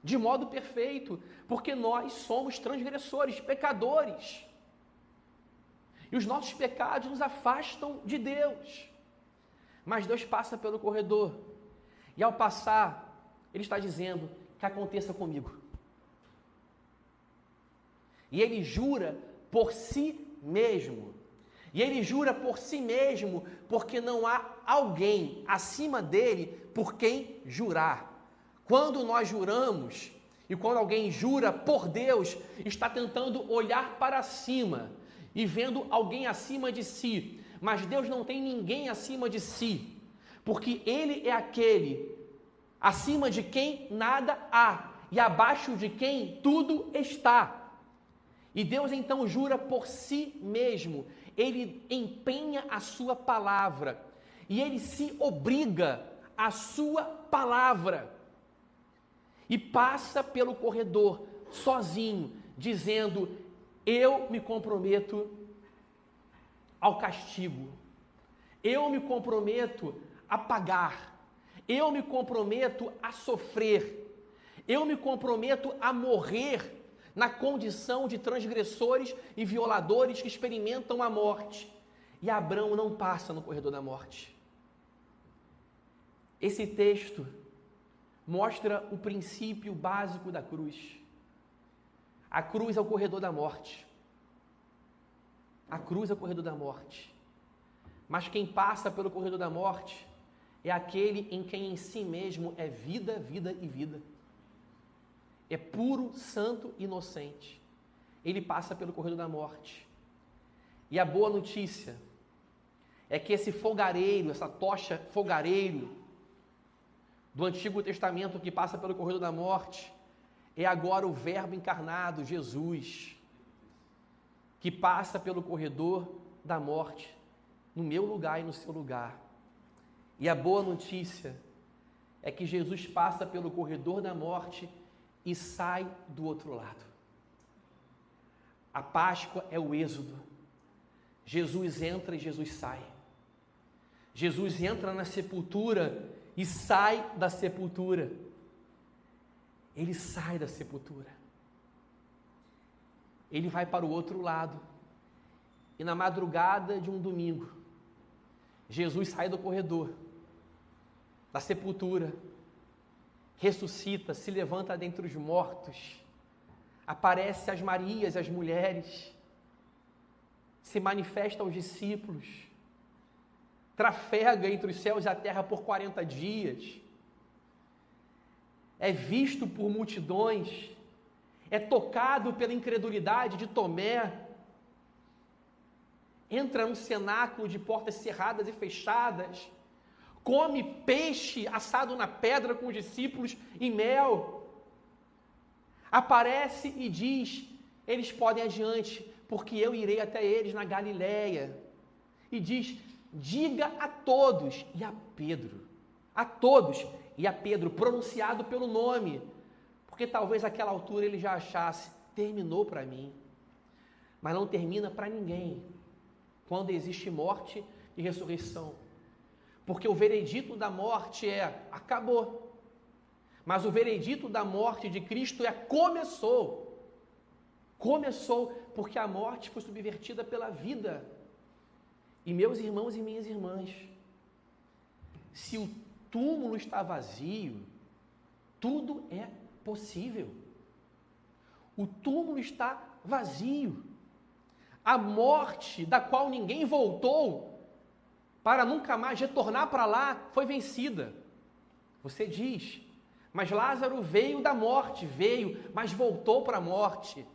[SPEAKER 1] de modo perfeito, porque nós somos transgressores, pecadores. E os nossos pecados nos afastam de Deus. Mas Deus passa pelo corredor. E ao passar, Ele está dizendo que aconteça comigo. E Ele jura por si mesmo. E Ele jura por si mesmo, porque não há alguém acima dele por quem jurar. Quando nós juramos, E quando alguém jura por Deus, está tentando olhar para cima e vendo alguém acima de si. Mas Deus não tem ninguém acima de si, porque Ele é aquele acima de quem nada há e abaixo de quem tudo está. E Deus então jura por si mesmo. Ele empenha a sua palavra e Ele se obriga à sua palavra. E passa pelo corredor sozinho, dizendo: eu me comprometo ao castigo, eu me comprometo a pagar, eu me comprometo a sofrer, eu me comprometo a morrer na condição de transgressores e violadores que experimentam a morte. E Abraão não passa no corredor da morte. Esse texto mostra o princípio básico da cruz. A cruz é o corredor da morte. A cruz é o corredor da morte. Mas quem passa pelo corredor da morte é aquele em quem em si mesmo é vida, vida e vida. É puro, santo, inocente. Ele passa pelo corredor da morte. E a boa notícia é que esse fogareiro, essa tocha fogareiro do Antigo Testamento que passa pelo corredor da morte, é agora o Verbo encarnado, Jesus, que passa pelo corredor da morte, no meu lugar e no seu lugar. E a boa notícia é que Jesus passa pelo corredor da morte e sai do outro lado. A Páscoa é o êxodo. Jesus entra e Jesus sai. Jesus entra na sepultura e sai da sepultura. Ele sai da sepultura. Ele vai para o outro lado. E na madrugada de um domingo, Jesus sai do corredor, da sepultura, ressuscita, se levanta dentre os mortos, aparece às Marias, às mulheres, se manifesta aos discípulos, trafega entre os céus e a terra por 40 dias, é visto por multidões, é tocado pela incredulidade de Tomé, entra no cenáculo de portas cerradas e fechadas, come peixe assado na pedra com os discípulos e mel, aparece e diz: eles podem adiante, porque eu irei até eles na Galileia. E diz: diga a todos, e a Pedro, a todos, e a Pedro, pronunciado pelo nome, porque talvez àquela altura ele já achasse: terminou para mim. Mas não termina para ninguém quando existe morte e ressurreição. Porque o veredito da morte é: acabou. Mas o veredito da morte de Cristo é: começou. Começou, porque a morte foi subvertida pela vida. E meus irmãos e minhas irmãs, se o túmulo está vazio, tudo é possível. O túmulo está vazio. A morte, da qual ninguém voltou para nunca mais retornar para lá, foi vencida. Você diz: mas Lázaro veio da morte, veio, mas voltou para a morte.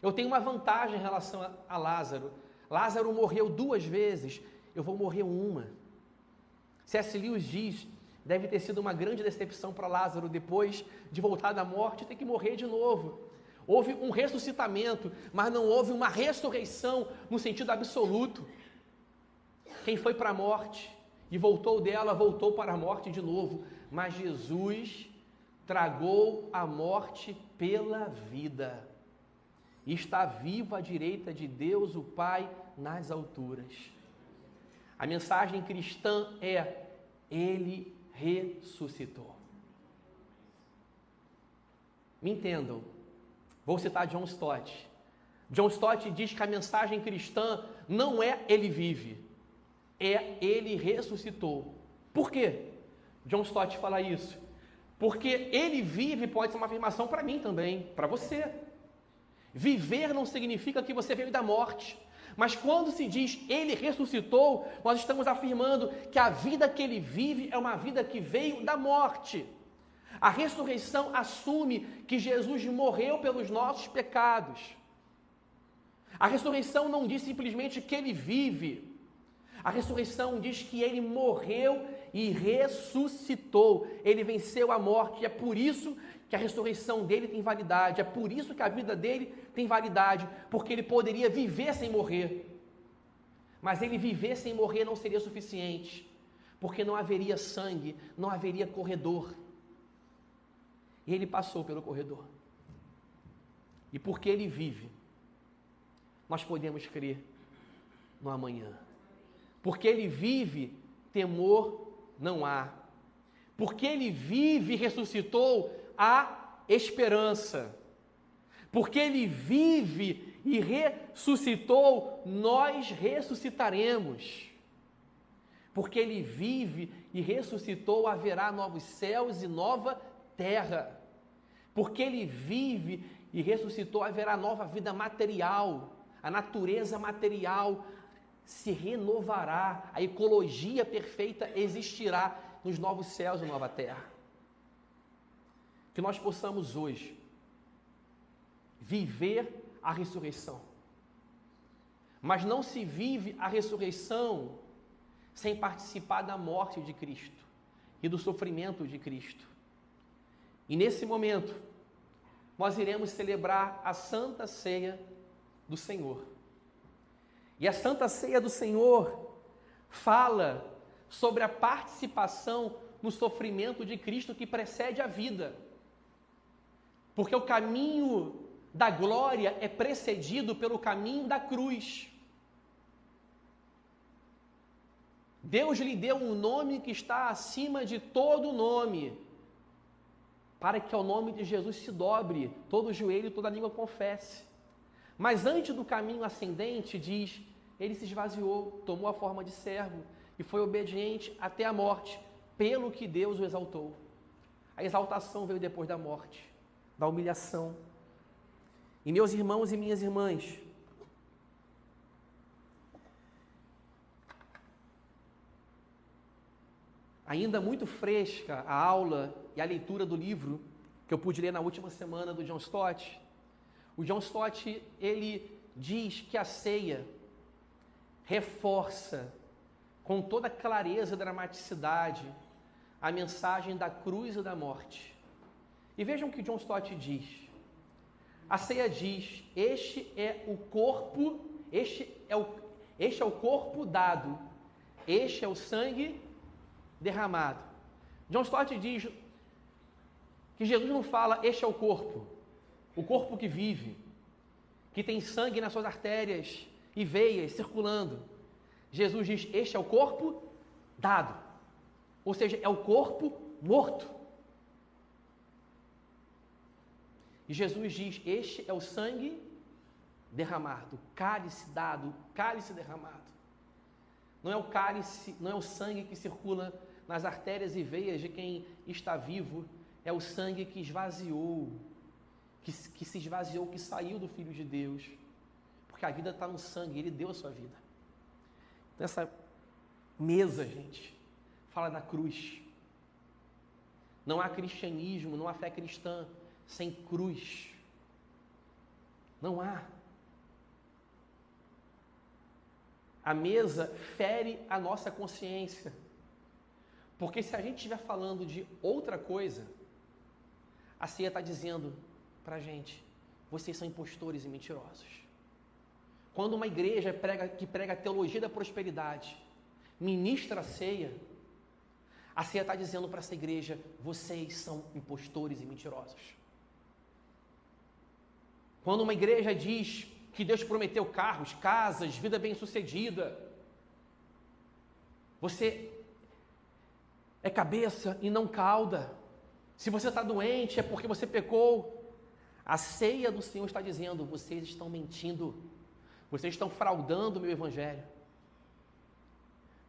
[SPEAKER 1] Eu tenho uma vantagem em relação a Lázaro. Lázaro morreu 2 vezes, eu vou morrer uma. C.S. Lewis diz: deve ter sido uma grande decepção para Lázaro, depois de voltar da morte, ter que morrer de novo. Houve um ressuscitamento, mas não houve uma ressurreição no sentido absoluto. Quem foi para a morte e voltou dela, voltou para a morte de novo. Mas Jesus tragou a morte pela vida. E está vivo à direita de Deus, o Pai, nas alturas. A mensagem cristã é: Ele ressuscitou. Me entendam. Vou citar John Stott. John Stott diz que a mensagem cristã não é Ele vive, é Ele ressuscitou. Por quê? John Stott fala isso. Porque Ele vive pode ser uma afirmação para mim também, para você. Viver não significa que você veio da morte. Mas quando se diz Ele ressuscitou, nós estamos afirmando que a vida que Ele vive é uma vida que veio da morte. A ressurreição assume que Jesus morreu pelos nossos pecados. A ressurreição não diz simplesmente que ele vive. A ressurreição diz que ele morreu e ressuscitou. Ele venceu a morte. E é por isso que a ressurreição dele tem validade. É por isso que a vida dele tem validade. Porque ele poderia viver sem morrer. Mas ele viver sem morrer não seria suficiente. Porque não haveria sangue, não haveria corredor. E ele passou pelo corredor. E porque ele vive, nós podemos crer no amanhã. Porque ele vive, temor não há. Porque ele vive e ressuscitou, há esperança. Porque ele vive e ressuscitou, nós ressuscitaremos. Porque ele vive e ressuscitou, haverá novos céus e nova terra. Porque ele vive e ressuscitou, haverá nova vida material. A natureza material se renovará, a ecologia perfeita existirá nos novos céus e nova terra. Que nós possamos hoje viver a ressurreição. Mas não se vive a ressurreição sem participar da morte de Cristo e do sofrimento de Cristo. E nesse momento, nós iremos celebrar a Santa Ceia do Senhor. E a Santa Ceia do Senhor fala sobre a participação no sofrimento de Cristo que precede a vida. Porque o caminho da glória é precedido pelo caminho da cruz. Deus lhe deu um nome que está acima de todo nome, para que ao nome de Jesus se dobre todo o joelho e toda a língua confesse. Mas antes do caminho ascendente, diz, ele se esvaziou, tomou a forma de servo e foi obediente até a morte, pelo que Deus o exaltou. A exaltação veio depois da morte, da humilhação. E meus irmãos e minhas irmãs, ainda muito fresca a aula e a leitura do livro que eu pude ler na última semana do John Stott. O John Stott, ele diz que a ceia reforça com toda clareza e dramaticidade a mensagem da cruz e da morte. E vejam o que John Stott diz. A ceia diz, este é o corpo dado, este é o sangue derramado. John Stott diz que Jesus não fala, este é o corpo que vive, que tem sangue nas suas artérias e veias circulando. Jesus diz, este é o corpo dado, ou seja, é o corpo morto. E Jesus diz, este é o sangue derramado, cálice dado, cálice derramado. Não é o cálice, não é o sangue que circula nas artérias e veias de quem está vivo, é o sangue que esvaziou, que se esvaziou, que saiu do Filho de Deus, porque a vida está no sangue, ele deu a sua vida. Então essa mesa, gente, fala da cruz. Não há cristianismo, não há fé cristã sem cruz. Não há. A mesa fere a nossa consciência. Porque se a gente estiver falando de outra coisa, a ceia está dizendo para a gente, vocês são impostores e mentirosos. Quando uma igreja que prega a teologia da prosperidade, ministra a ceia está dizendo para essa igreja, vocês são impostores e mentirosos. Quando uma igreja diz que Deus prometeu carros, casas, vida bem-sucedida, você é cabeça e não cauda. Se você está doente é porque você pecou. A ceia do Senhor está dizendo, vocês estão mentindo, vocês estão fraudando o meu evangelho.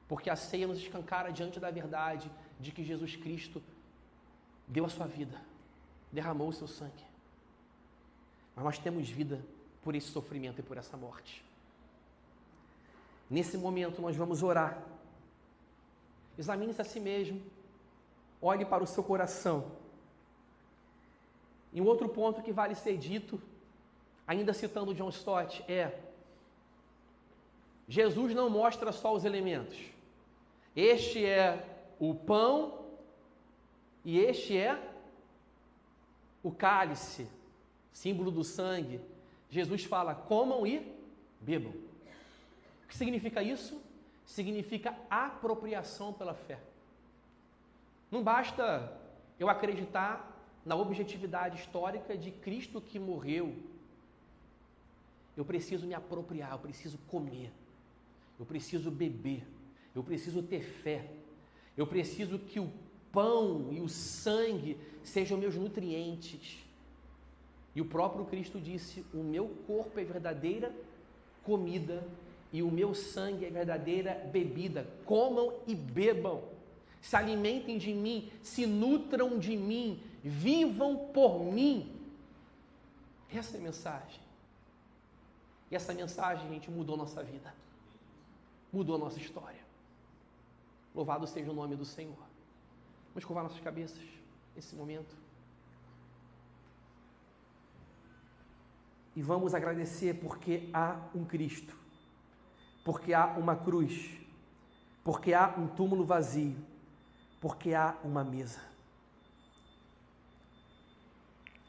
[SPEAKER 1] Porque a ceia nos escancara diante da verdade de que Jesus Cristo deu a sua vida, derramou o seu sangue. Mas nós temos vida por esse sofrimento e por essa morte. Nesse momento nós vamos orar. Examine-se a si mesmo, olhe para o seu coração E um outro ponto que vale ser dito, ainda citando John Stott, Jesus não mostra só os elementos. Este é o pão e este é o cálice, símbolo do sangue. Jesus fala, comam e bebam. O que significa isso? Significa apropriação pela fé. Não basta eu acreditar na objetividade histórica de Cristo que morreu. Eu preciso me apropriar, eu preciso comer, eu preciso beber, eu preciso ter fé, eu preciso que o pão e o sangue sejam meus nutrientes. E o próprio Cristo disse, o meu corpo é verdadeira comida e o meu sangue é verdadeira bebida. Comam e bebam, se alimentem de mim, se nutram de mim, vivam por mim. Essa é a mensagem. E essa mensagem, gente, mudou nossa vida, mudou a nossa história. Louvado seja o nome do Senhor. Vamos curvar nossas cabeças nesse momento. E vamos agradecer porque há um Cristo, porque há uma cruz, porque há um túmulo vazio, porque há uma mesa.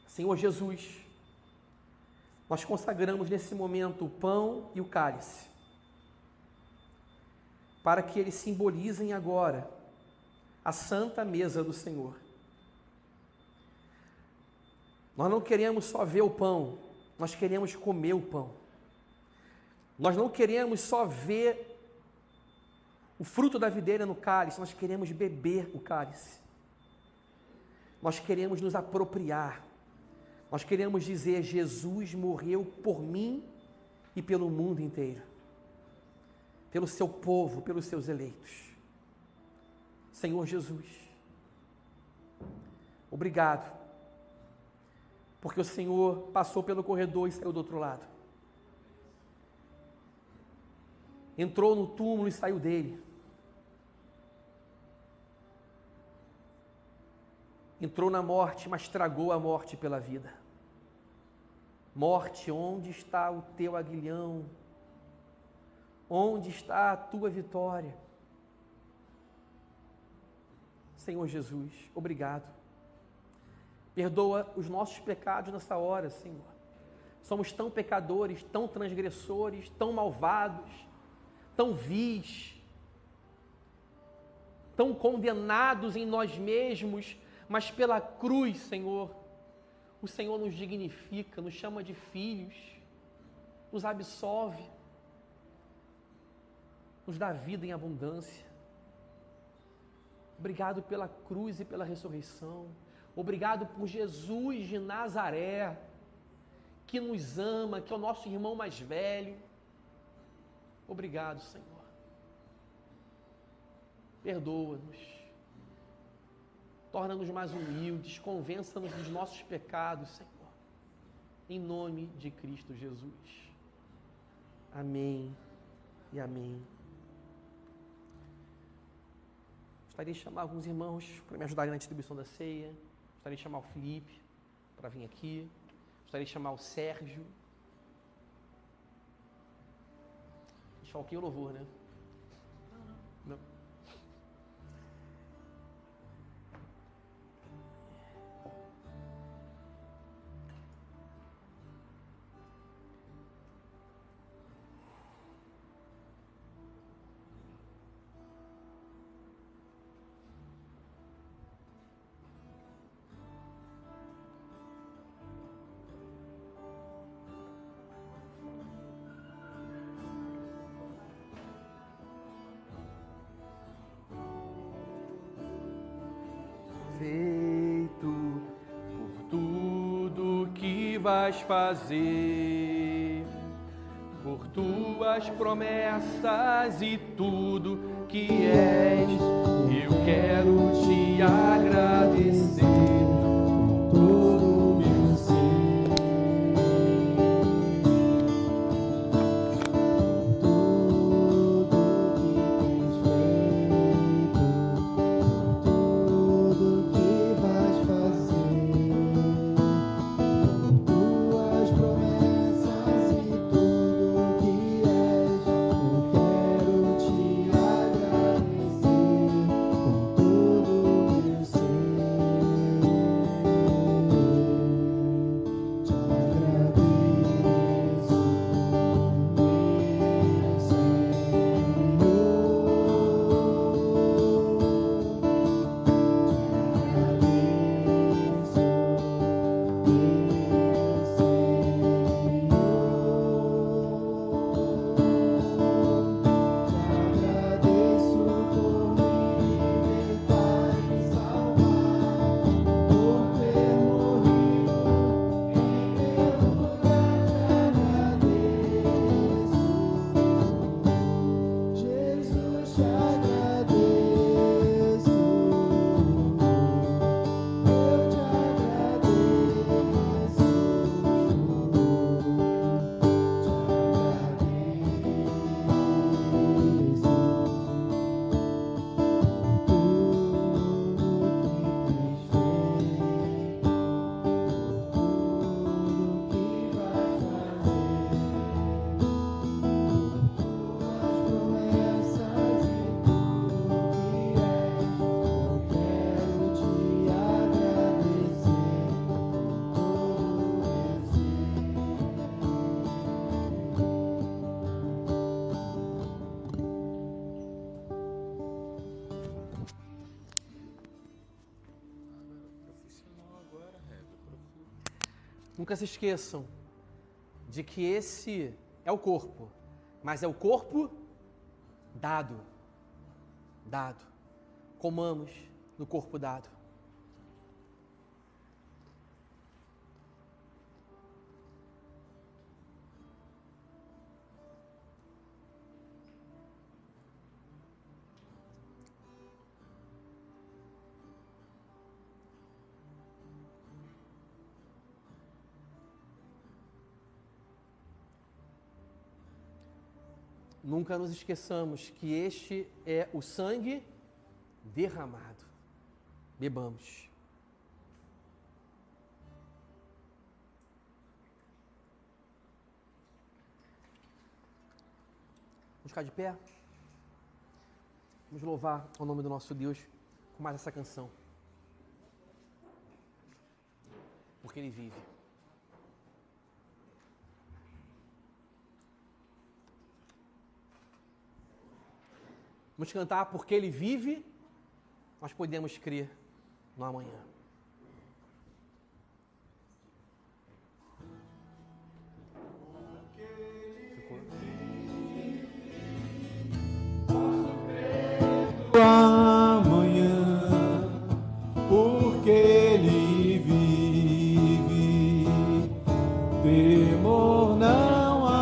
[SPEAKER 1] Senhor Jesus, nós consagramos nesse momento o pão e o cálice, para que eles simbolizem agora a santa mesa do Senhor. Nós não queremos só ver o pão, nós queremos comer o pão. Nós não queremos só ver o fruto da videira no cálice, nós queremos beber o cálice. Nós queremos nos apropriar. Nós queremos dizer, Jesus morreu por mim e pelo mundo inteiro. Pelo seu povo, pelos seus eleitos. Senhor Jesus, obrigado, porque o Senhor passou pelo corredor e saiu do outro lado. Entrou no túmulo e saiu dele. Entrou na morte, mas tragou a morte pela vida. Morte, onde está o teu aguilhão? Onde está a tua vitória? Senhor Jesus, obrigado. Perdoa os nossos pecados nessa hora, Senhor. Somos tão pecadores, tão transgressores, tão malvados, tão vis, tão condenados em nós mesmos, mas pela cruz, Senhor, o Senhor nos dignifica, nos chama de filhos, nos absolve, nos dá vida em abundância. Obrigado pela cruz e pela ressurreição. Obrigado por Jesus de Nazaré, que nos ama, que é o nosso irmão mais velho. Obrigado, Senhor. Perdoa-nos. Torna-nos mais humildes, convença-nos dos nossos pecados, Senhor. Em nome de Cristo Jesus. Amém e amém. Gostaria de chamar alguns irmãos para me ajudarem na distribuição da ceia. Gostaria de chamar o Felipe para vir aqui. Gostaria de chamar o Sérgio. Deixa ok o louvor, né? Não. Feito por tudo que vais fazer, por tuas promessas e tudo que és, eu quero te agradecer com todo o meu ser. Nunca se esqueçam de que esse é o corpo, mas é o corpo dado. Dado. Comamos no corpo dado. Nunca nos esqueçamos que este é o sangue derramado. Bebamos. Vamos ficar de pé? Vamos louvar o nome do nosso Deus com mais essa canção. Porque Ele vive. Vamos cantar porque Ele vive, nós podemos crer no amanhã.
[SPEAKER 4] Amanhã, porque Ele vive, temor não há,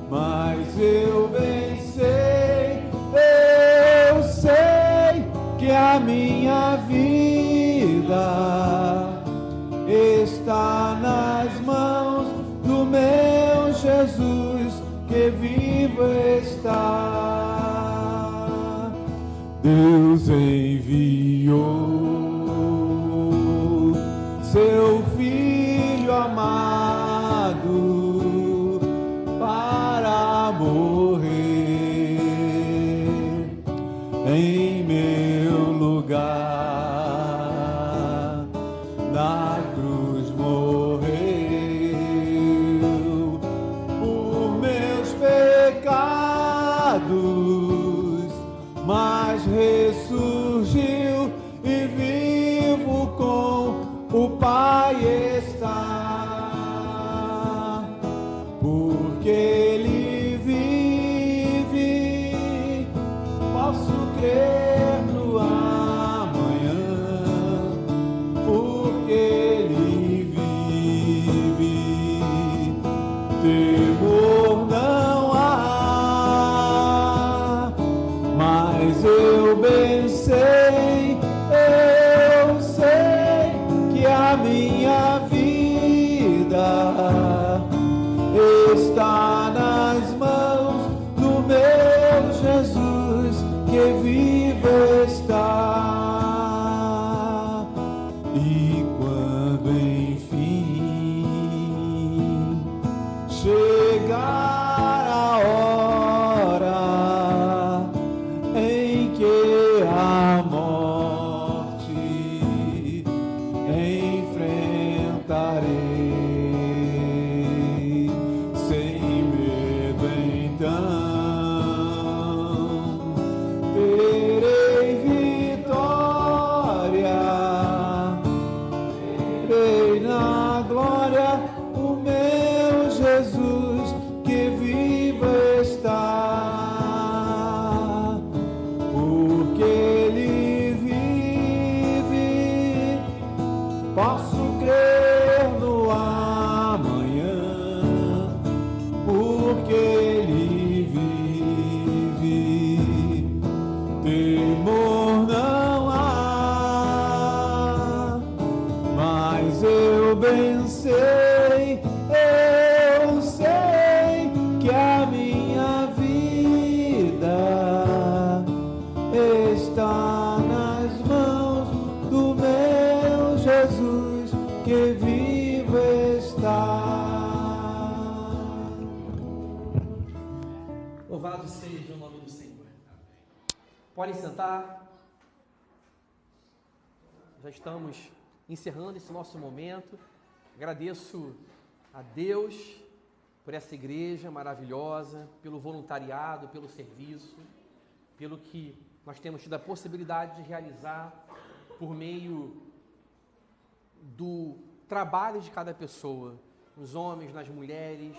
[SPEAKER 4] mas eu bem sei que a minha vida está nas mãos do meu Jesus, que vivo está. Deus enviou seu Filho amado para morrer em meu lugar. Na cruz morreu por meus pecados, mas ressurgiu e vivo com o Pai está. Porque Ele vive, posso crer no amanhã. Porque Ele vive, temor não há, mas eu bem sei que a minha vida está nas mãos do meu Jesus, que vivo está. E quando enfim chegar a hora em que a morte enfrentarei, sem medo então terei vitória, terei na glória o meu Jesus, que vivo está. Porque Ele vive, posso crer no amanhã. Porque Ele vive, temor não há, mas eu bem sei que a minha vida está nas mãos do meu Jesus, que vivo está.
[SPEAKER 1] Louvado seja o nome do Senhor. Podem sentar. Já estamos encerrando esse nosso momento. Agradeço a Deus por essa igreja maravilhosa, pelo voluntariado, pelo serviço, pelo que nós temos tido a possibilidade de realizar por meio do trabalho de cada pessoa, nos homens, nas mulheres,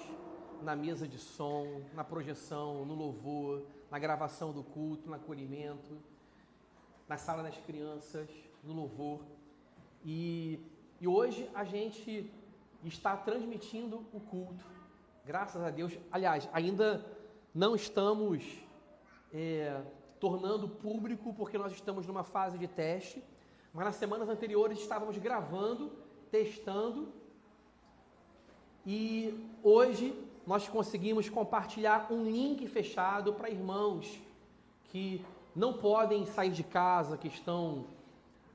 [SPEAKER 1] na mesa de som, na projeção, no louvor, na gravação do culto, no acolhimento, na sala das crianças, no louvor. E hoje a gente está transmitindo o culto, graças a Deus. Aliás, ainda não estamos tornando público, porque nós estamos numa fase de teste, mas nas semanas anteriores estávamos gravando, testando, e hoje nós conseguimos compartilhar um link fechado para irmãos que não podem sair de casa, que estão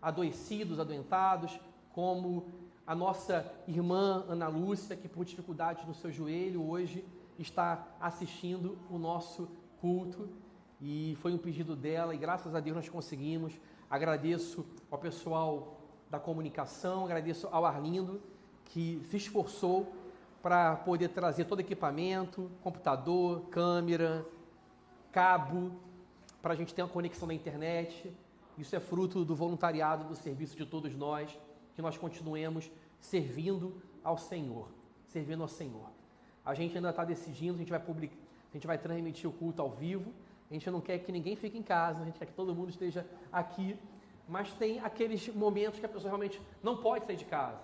[SPEAKER 1] adoecidos, adoentados, como a nossa irmã Ana Lúcia, que por dificuldades no seu joelho hoje está assistindo o nosso culto, e foi um pedido dela, e graças a Deus nós conseguimos. Agradeço ao pessoal da comunicação, agradeço ao Arlindo, que se esforçou para poder trazer todo o equipamento, computador, câmera, cabo, para a gente ter uma conexão na internet. Isso é fruto do voluntariado, do serviço de todos nós, que nós continuemos servindo ao Senhor, servindo ao Senhor. A gente ainda está decidindo, a gente vai transmitir o culto ao vivo. A gente não quer que ninguém fique em casa, a gente quer que todo mundo esteja aqui, mas tem aqueles momentos que a pessoa realmente não pode sair de casa.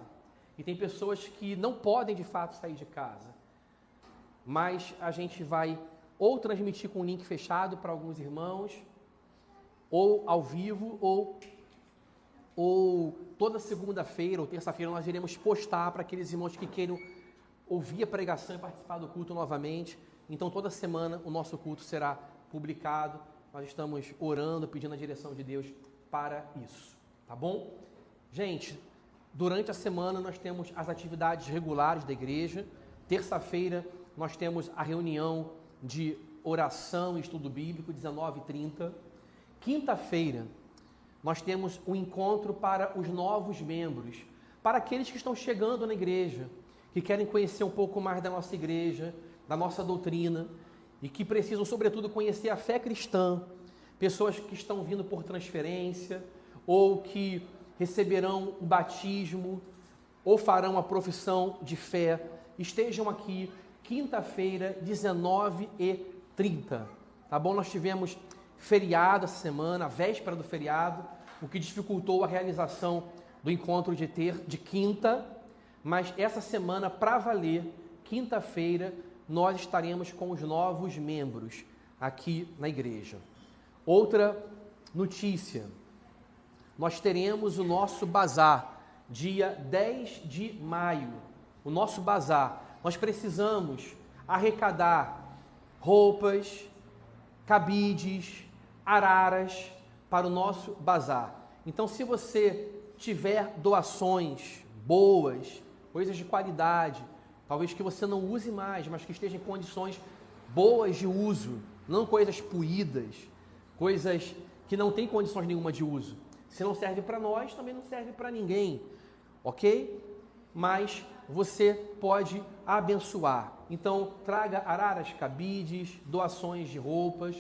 [SPEAKER 1] E tem pessoas que não podem de fato sair de casa. Mas a gente vai ou transmitir com um link fechado para alguns irmãos, ou ao vivo, ou toda segunda-feira ou terça-feira nós iremos postar para aqueles irmãos que queiram ouvir a pregação e participar do culto novamente. Então toda semana o nosso culto será publicado. Nós estamos orando, pedindo a direção de Deus para isso, tá bom? Gente, durante a semana nós temos as atividades regulares da igreja. Terça-feira nós temos a reunião de oração e estudo bíblico, 19h30. Quinta-feira nós temos um encontro para os novos membros, para aqueles que estão chegando na igreja, que querem conhecer um pouco mais da nossa igreja, da nossa doutrina, e que precisam, sobretudo, conhecer a fé cristã. Pessoas que estão vindo por transferência, ou que receberão o batismo, ou farão a profissão de fé, estejam aqui, quinta-feira, 19h30. Tá bom? Nós tivemos feriado essa semana, a véspera do feriado, o que dificultou a realização do encontro de quinta, mas essa semana, para valer, quinta-feira, nós estaremos com os novos membros aqui na igreja. Outra notícia, nós teremos o nosso bazar, dia 10 de maio, o nosso bazar. Nós precisamos arrecadar roupas, cabides, araras para o nosso bazar. Então, se você tiver doações boas, coisas de qualidade, talvez que você não use mais, mas que esteja em condições boas de uso, não coisas puídas, coisas que não têm condições nenhuma de uso. Se não serve para nós, também não serve para ninguém, ok? Mas você pode abençoar. Então, traga araras, cabides, doações de roupas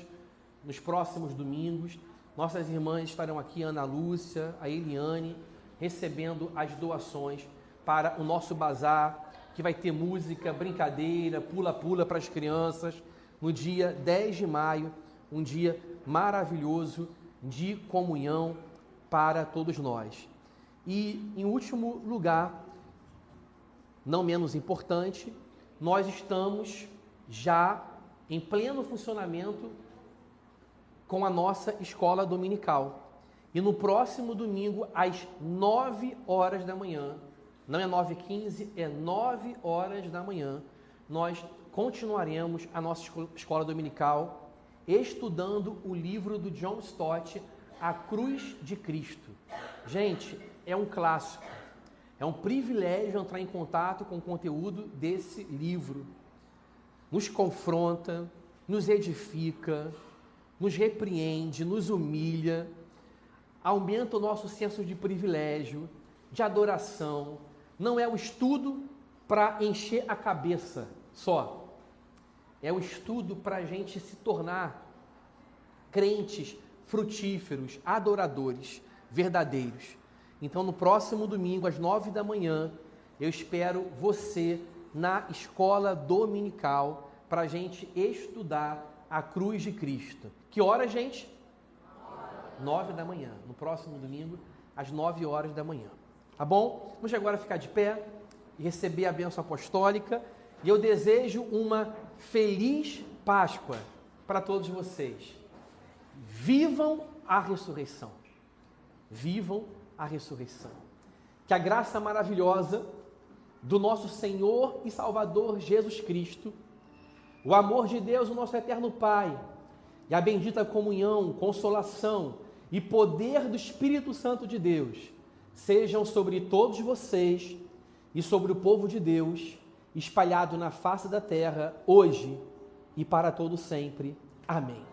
[SPEAKER 1] nos próximos domingos. Nossas irmãs estarão aqui, a Ana Lúcia, a Eliane, recebendo as doações para o nosso bazar, que vai ter música, brincadeira, pula-pula para as crianças, no dia 10 de maio, um dia maravilhoso de comunhão para todos nós. E, em último lugar, não menos importante, nós estamos já em pleno funcionamento com a nossa escola dominical. E no próximo domingo, às 9 horas da manhã, não é 9h15, é 9 horas da manhã, nós continuaremos a nossa escola dominical estudando o livro do John Stott, A Cruz de Cristo. Gente, é um clássico. É um privilégio entrar em contato com o conteúdo desse livro. Nos confronta, nos edifica, nos repreende, nos humilha, aumenta o nosso senso de privilégio, de adoração. Não é o estudo para encher a cabeça só. É o estudo para a gente se tornar crentes frutíferos, adoradores, verdadeiros. Então, no próximo domingo, às 9 da manhã, eu espero você na escola dominical para a gente estudar a cruz de Cristo. Que hora, gente? 9 da manhã. No próximo domingo, às 9 horas da manhã. Tá bom? Vamos agora ficar de pé e receber a bênção apostólica. E eu desejo uma feliz Páscoa para todos vocês. Vivam a ressurreição. Vivam a ressurreição. Que a graça maravilhosa do nosso Senhor e Salvador Jesus Cristo, o amor de Deus, o nosso eterno Pai, e a bendita comunhão, consolação e poder do Espírito Santo de Deus sejam sobre todos vocês e sobre o povo de Deus, espalhado na face da terra, hoje e para todo sempre. Amém.